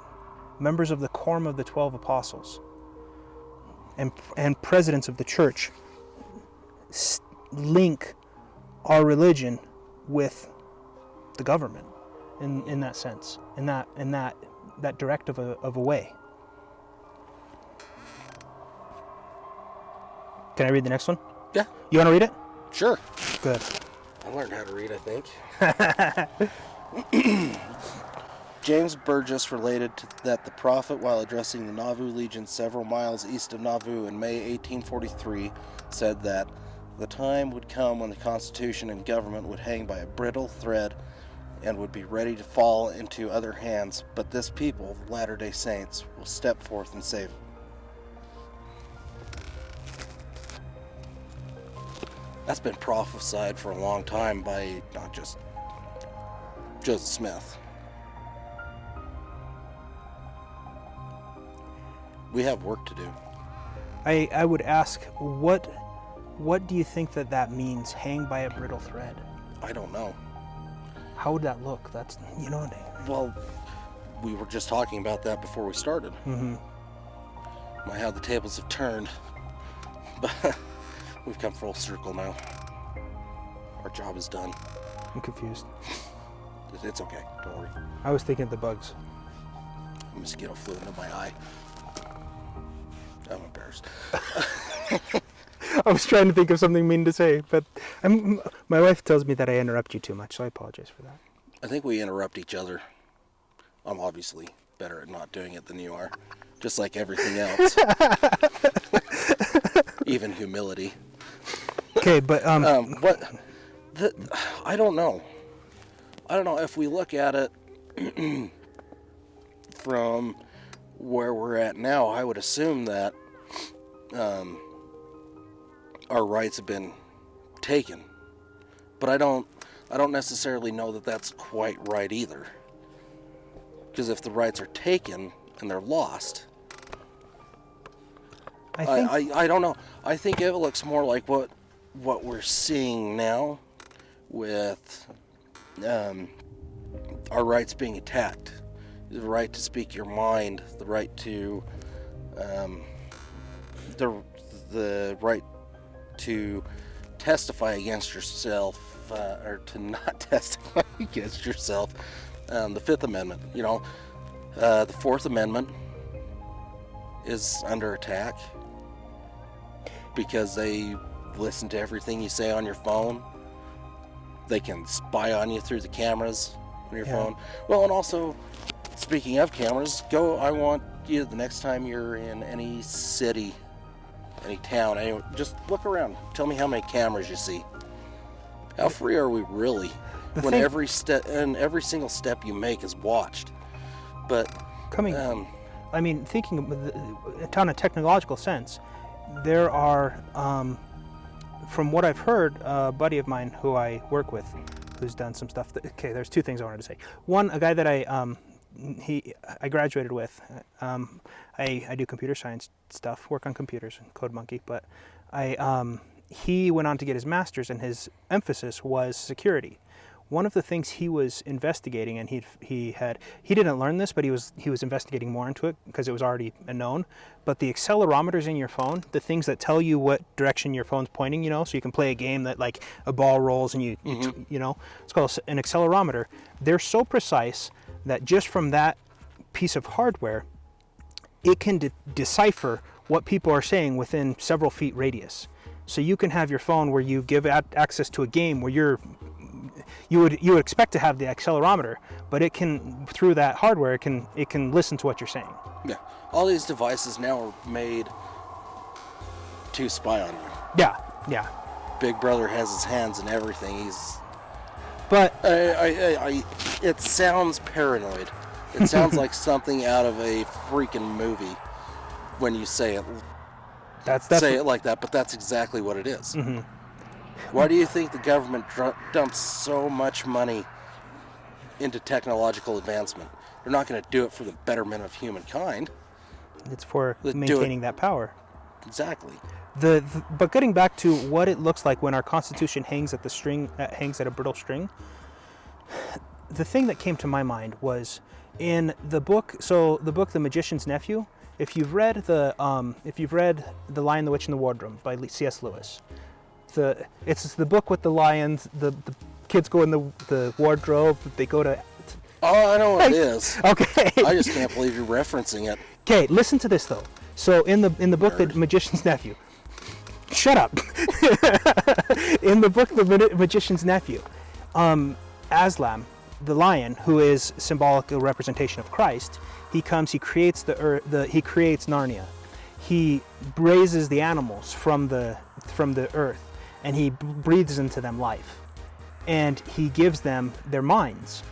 members of the quorum of the 12 apostles, and presidents of the church link our religion with the government in that sense, in that direct of a way. Can I read the next one? Yeah, You want to read it? sure. Good. I learned how to read, I think. James Burgess related that the prophet, while addressing the Nauvoo Legion several miles east of Nauvoo in May 1843, said that the time would come when the Constitution and government would hang by a brittle thread and would be ready to fall into other hands, but this people, the Latter-day Saints, will step forth and save it. That's been prophesied for a long time by not just Joseph Smith. We have work to do. I would ask, what do you think that means, hang by a brittle thread? I don't know. How would that look? That's, you know what I mean? Well, we were just talking about that before we started. Mm-hmm. My, how the tables have turned. But we've come full circle now. Our job is done. I'm confused. It's okay. Don't worry. I was thinking of the bugs. A mosquito flew into my eye. I'm embarrassed. I was trying to think of something mean to say, but my wife tells me that I interrupt you too much, so I apologize for that. I think we interrupt each other. I'm obviously better at not doing it than you are. Just like everything else. Even humility. Okay, but I don't know. I don't know if we look at it from where we're at now. I would assume that our rights have been taken, but I don't necessarily know that that's quite right either. Because if the rights are taken and they're lost, I don't know. I think it looks more like what we're seeing now with our rights being attacked. The right to speak your mind, the right to the right to testify against yourself, or to not testify against yourself. The Fifth Amendment, the Fourth Amendment is under attack because they listen to everything you say on your phone. They can spy on you through the cameras on your phone. Well, and also, speaking of cameras, I want you, the next time you're in any city, any town, just look around. Tell me how many cameras you see. How free are we really? When every single step you make is watched. But thinking on a technological sense, there are, from what I've heard, a buddy of mine who I work with, who's done some stuff. There's two things I wanted to say. One, a guy that I graduated with. I do computer science stuff, work on computers, Code Monkey. But he went on to get his master's, and his emphasis was security. One of the things he was investigating, and he didn't learn this, but he was investigating more into it because it was already known. But the accelerometers in your phone, the things that tell you what direction your phone's pointing, so you can play a game that like a ball rolls and it's called an accelerometer. They're so precise that just from that piece of hardware, it can decipher what people are saying within several feet radius. So you can have your phone where you give access to a game where you would expect to have the accelerometer, but it can, through that hardware, it can listen to what you're saying. Yeah, all these devices now are made to spy on you. Yeah. Big Brother has his hands in everything. But it sounds paranoid. It sounds like something out of a freaking movie when you say it. Say it like that, but that's exactly what it is. Mm-hmm. Why do you think the government dumps so much money into technological advancement? They're not going to do it for the betterment of humankind. It's for maintaining that power. Exactly. But getting back to what it looks like when our Constitution hangs at a brittle string, the thing that came to my mind was in the book. So the book, The Magician's Nephew. If you've read The Lion, the Witch, and the Wardrobe by C.S. Lewis, it's the book with the lions. The kids go in the wardrobe. They go to. Oh, I know what it is. Okay. I just can't believe you're referencing it. Okay, listen to this though. So in the book, The Magician's Nephew. Shut up. In the book, The Magician's Nephew, Aslan, the lion, who is symbolic representation of Christ, he comes. He creates he creates Narnia. He raises the animals from the earth, and he breathes into them life, and he gives them their minds.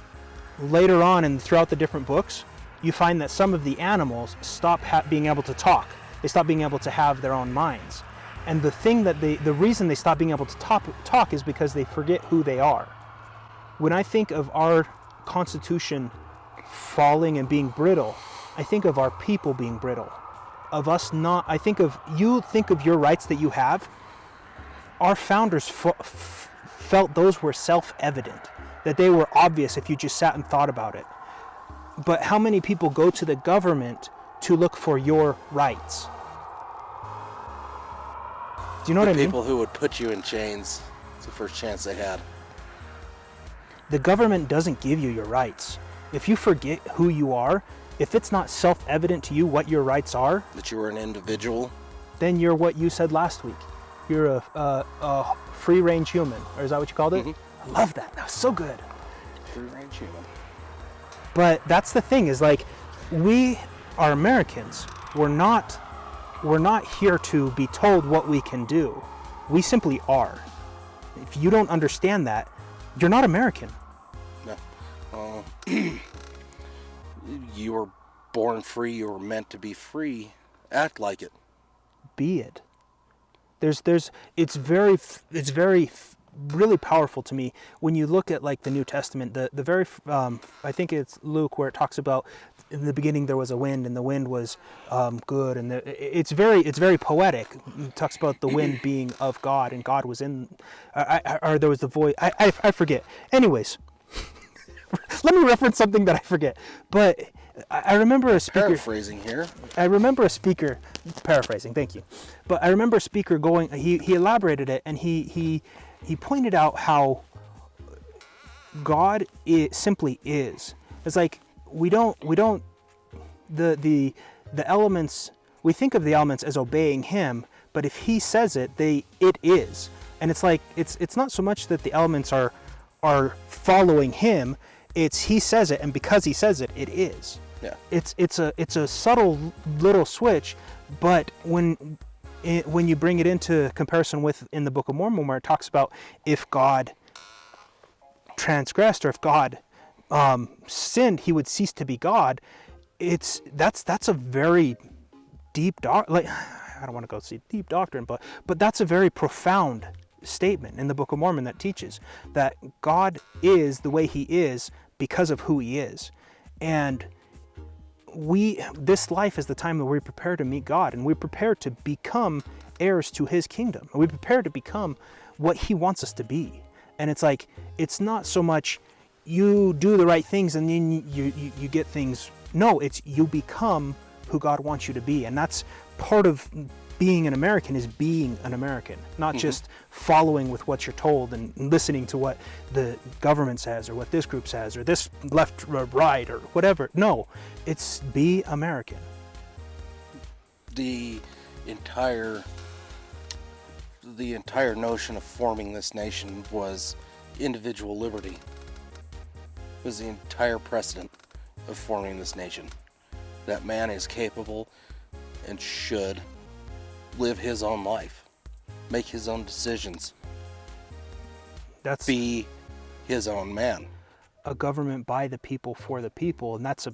Later on, and throughout the different books, you find that some of the animals stop being able to talk. They stop being able to have their own minds. And the reason they stop being able to talk is because they forget who they are. When I think of our Constitution falling and being brittle, I think of our people being brittle. You think of your rights that you have. Our founders felt those were self-evident, that they were obvious if you just sat and thought about it. But how many people go to the government to look for your rights? Do you know what I mean? People who would put you in chains. It's the first chance they had. The government doesn't give you your rights. If you forget who you are, if it's not self-evident to you what your rights are, That you were an individual. then you're what you said last week. You're a free-range human, or is that what you called it? I love that. That was so good. Free-range human. But that's the thing, is like, we are Americans. We're not here to be told what we can do. We simply are. If you don't understand that, you're not American. No. You were born free. You were meant to be free. Act like it. Be it. It's very really powerful to me when you look at like the New Testament. The very I think it's Luke, where it talks about in the beginning there was a wind and the wind was good, and it's very poetic. It talks about the wind being of God and God was in, or there was the voice. I forget. Anyways, let me reference something that I forget. But I remember a speaker. Paraphrasing here. I remember a speaker paraphrasing. Thank you. But I remember a speaker going. He elaborated it, and he pointed out how God simply is. It's like we don't the elements. We think of the elements as obeying Him, but if He says it, it is. And it's like it's not so much that the elements are following Him. It's He says it, and because He says it, it is. Yeah. It's a subtle little switch, but when you bring it into comparison with in the Book of Mormon, where it talks about if God transgressed or if God sinned, He would cease to be God. That's a very deep I don't want to go see deep doctrine, but that's a very profound statement in the Book of Mormon that teaches that God is the way He is because of who He is. And this life is the time that we prepare to meet God, and we prepare to become heirs to His kingdom. We prepare to become what He wants us to be. And it's like, it's not so much you do the right things and then you get things. No, it's you become who God wants you to be. And that's part of being an American, is being an American, not just following with what you're told and listening to what the government says or what this group says or this left or right or whatever. No, it's be American. The entire notion of forming this nation was individual liberty. It was the entire precedent of forming this nation. That man is capable and should live his own life, make his own decisions, be his own man. A government by the people for the people, and that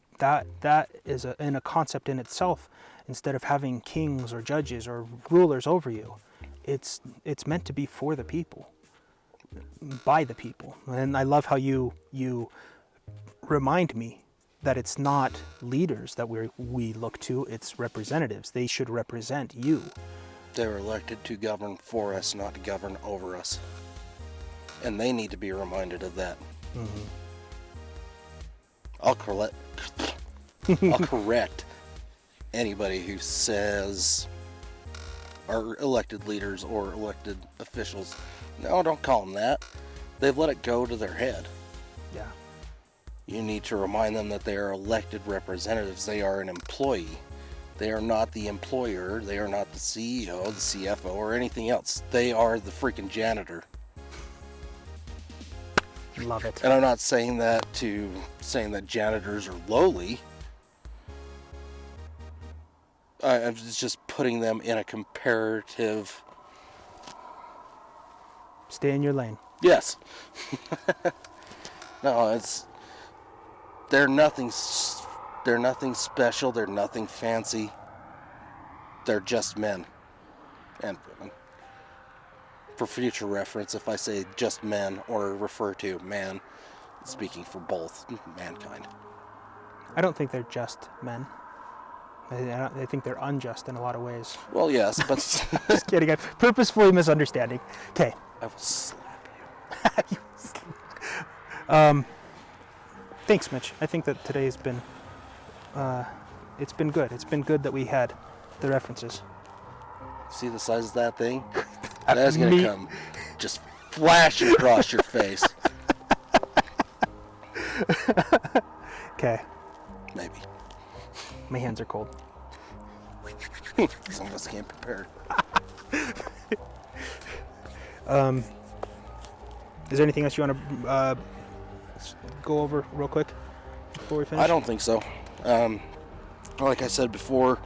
is a concept in itself. Instead of having kings or judges or rulers over you, it's meant to be for the people, by the people. And I love how you remind me that it's not leaders that we look to, it's representatives. They should represent you. They were elected to govern for us, not to govern over us. And they need to be reminded of that. I'll correct anybody who says our elected leaders or elected officials. No, don't call them that. They've let it go to their head. Yeah. You need to remind them that they are elected representatives. They are an employee. They are not the employer. They are not the CEO, the CFO, or anything else. They are the freaking janitor. Love it. And I'm not saying that janitors are lowly. I'm just putting them in a comparative. Stay in your lane. Yes. No, they're nothing special. They're nothing fancy. They're just men. and women. For future reference, if I say just men or refer to man, speaking for both mankind. I don't think they're just men. I think they're unjust in a lot of ways. Well, yes, but Just kidding. I'm purposefully misunderstanding. Okay. I will slap you. Thanks, Mitch. I think that today's been, it's been good. It's been good that we had the references. See the size of that thing? That's going to Me- come just flashing across your face. Okay. Maybe. My hands are cold. Some of us can't prepare. Is there anything else you want to go over real quick before we finish? I don't think so. Like I said before,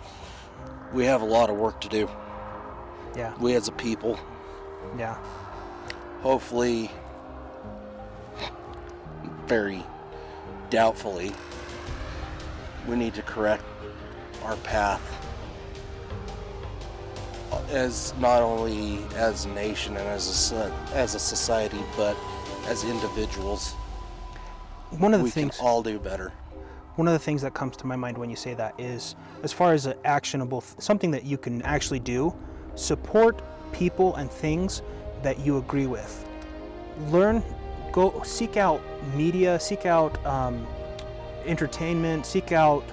we have a lot of work to do. Yeah. We as a people, Yeah. hopefully, very doubtfully, we need to correct our path as not only as a nation and as a society, but as individuals. One of the We things. can all do better. One of the things that comes to my mind when you say that is, as far as an actionable, something that you can actually do, support people and things that you agree with. Go seek out media, seek out entertainment, seek out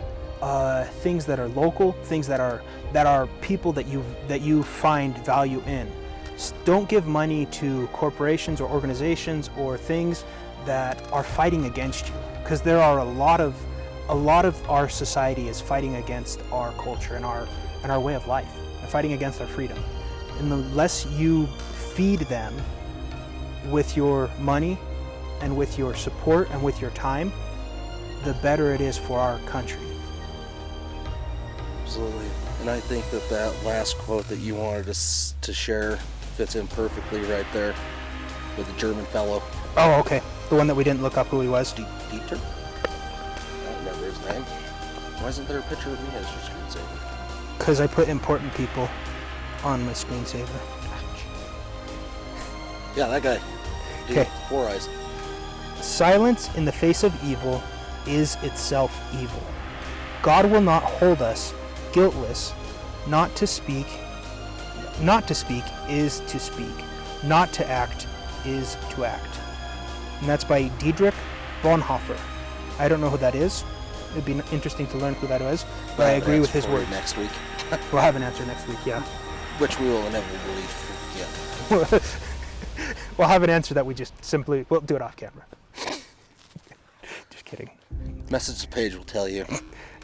things that are local, things that are people that you find value in. Don't give money to corporations or organizations or things that are fighting against you, because there are a lot of our society is fighting against our culture and our way of life, and fighting against our freedom. And the less you feed them with your money and with your support and with your time, the better it is for our country. Absolutely. And I think that last quote that you wanted to share fits in perfectly right there with the German fellow. Oh, okay. The one that we didn't look up who he was. Dieter? I don't remember his name. Why isn't there a picture of me as your screensaver? Because I put important people on my screensaver. Yeah, that guy. Dude, Okay. 4 eyes. Silence in the face of evil is itself evil. God will not hold us guiltless. Not to speak is to speak. Not to act is to act. And that's by Dietrich Bonhoeffer. I don't know who that is. It'd be interesting to learn who that is, but I agree with his For you words. next week, We'll have an answer next week, yeah. which we will inevitably forget. We'll have an answer that we'll do it off camera. Just kidding. Message page will tell you,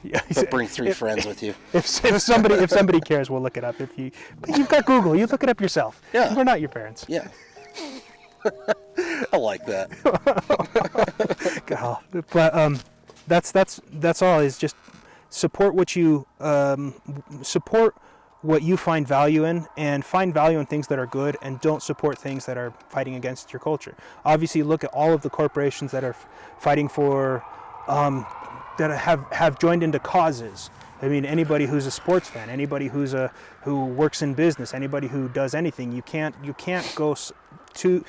Yeah, but bring 3 friends with you. If somebody cares, we'll look it up. But you've got Google, you look it up yourself. Yeah. We're not your parents. Yeah. I like that. God. But that's all. Is just support what you find value in, and find value in things that are good, and don't support things that are fighting against your culture. Obviously, look at all of the corporations that are fighting for, that have joined into causes. I mean, anybody who's a sports fan, anybody who works in business, anybody who does anything, you can't go 2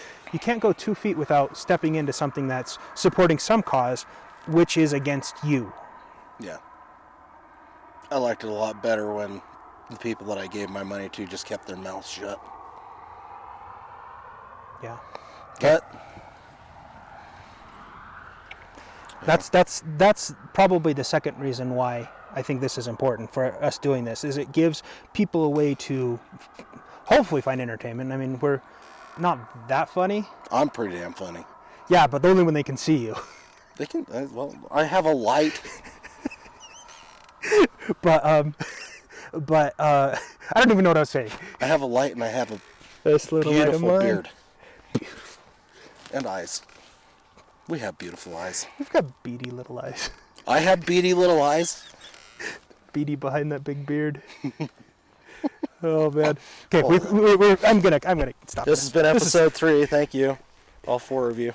feet without stepping into something that's supporting some cause, which is against you. Yeah. I liked it a lot better when the people that I gave my money to just kept their mouths shut. Yeah. But That's probably the second reason why I think this is important for us doing this, is it gives people a way to hopefully find entertainment. I mean, we're not that funny. I'm pretty damn funny. Yeah, but only when they can see you. They can, I have a light. But I don't even know what I was saying. I have a light and I have a This little light of beautiful mine. beard. And eyes. We have beautiful eyes. You've got beady little eyes. I have beady little eyes. Beady behind that big beard. Oh man. Okay, I'm gonna stop. This has been episode 3. Thank you, all 4 of you.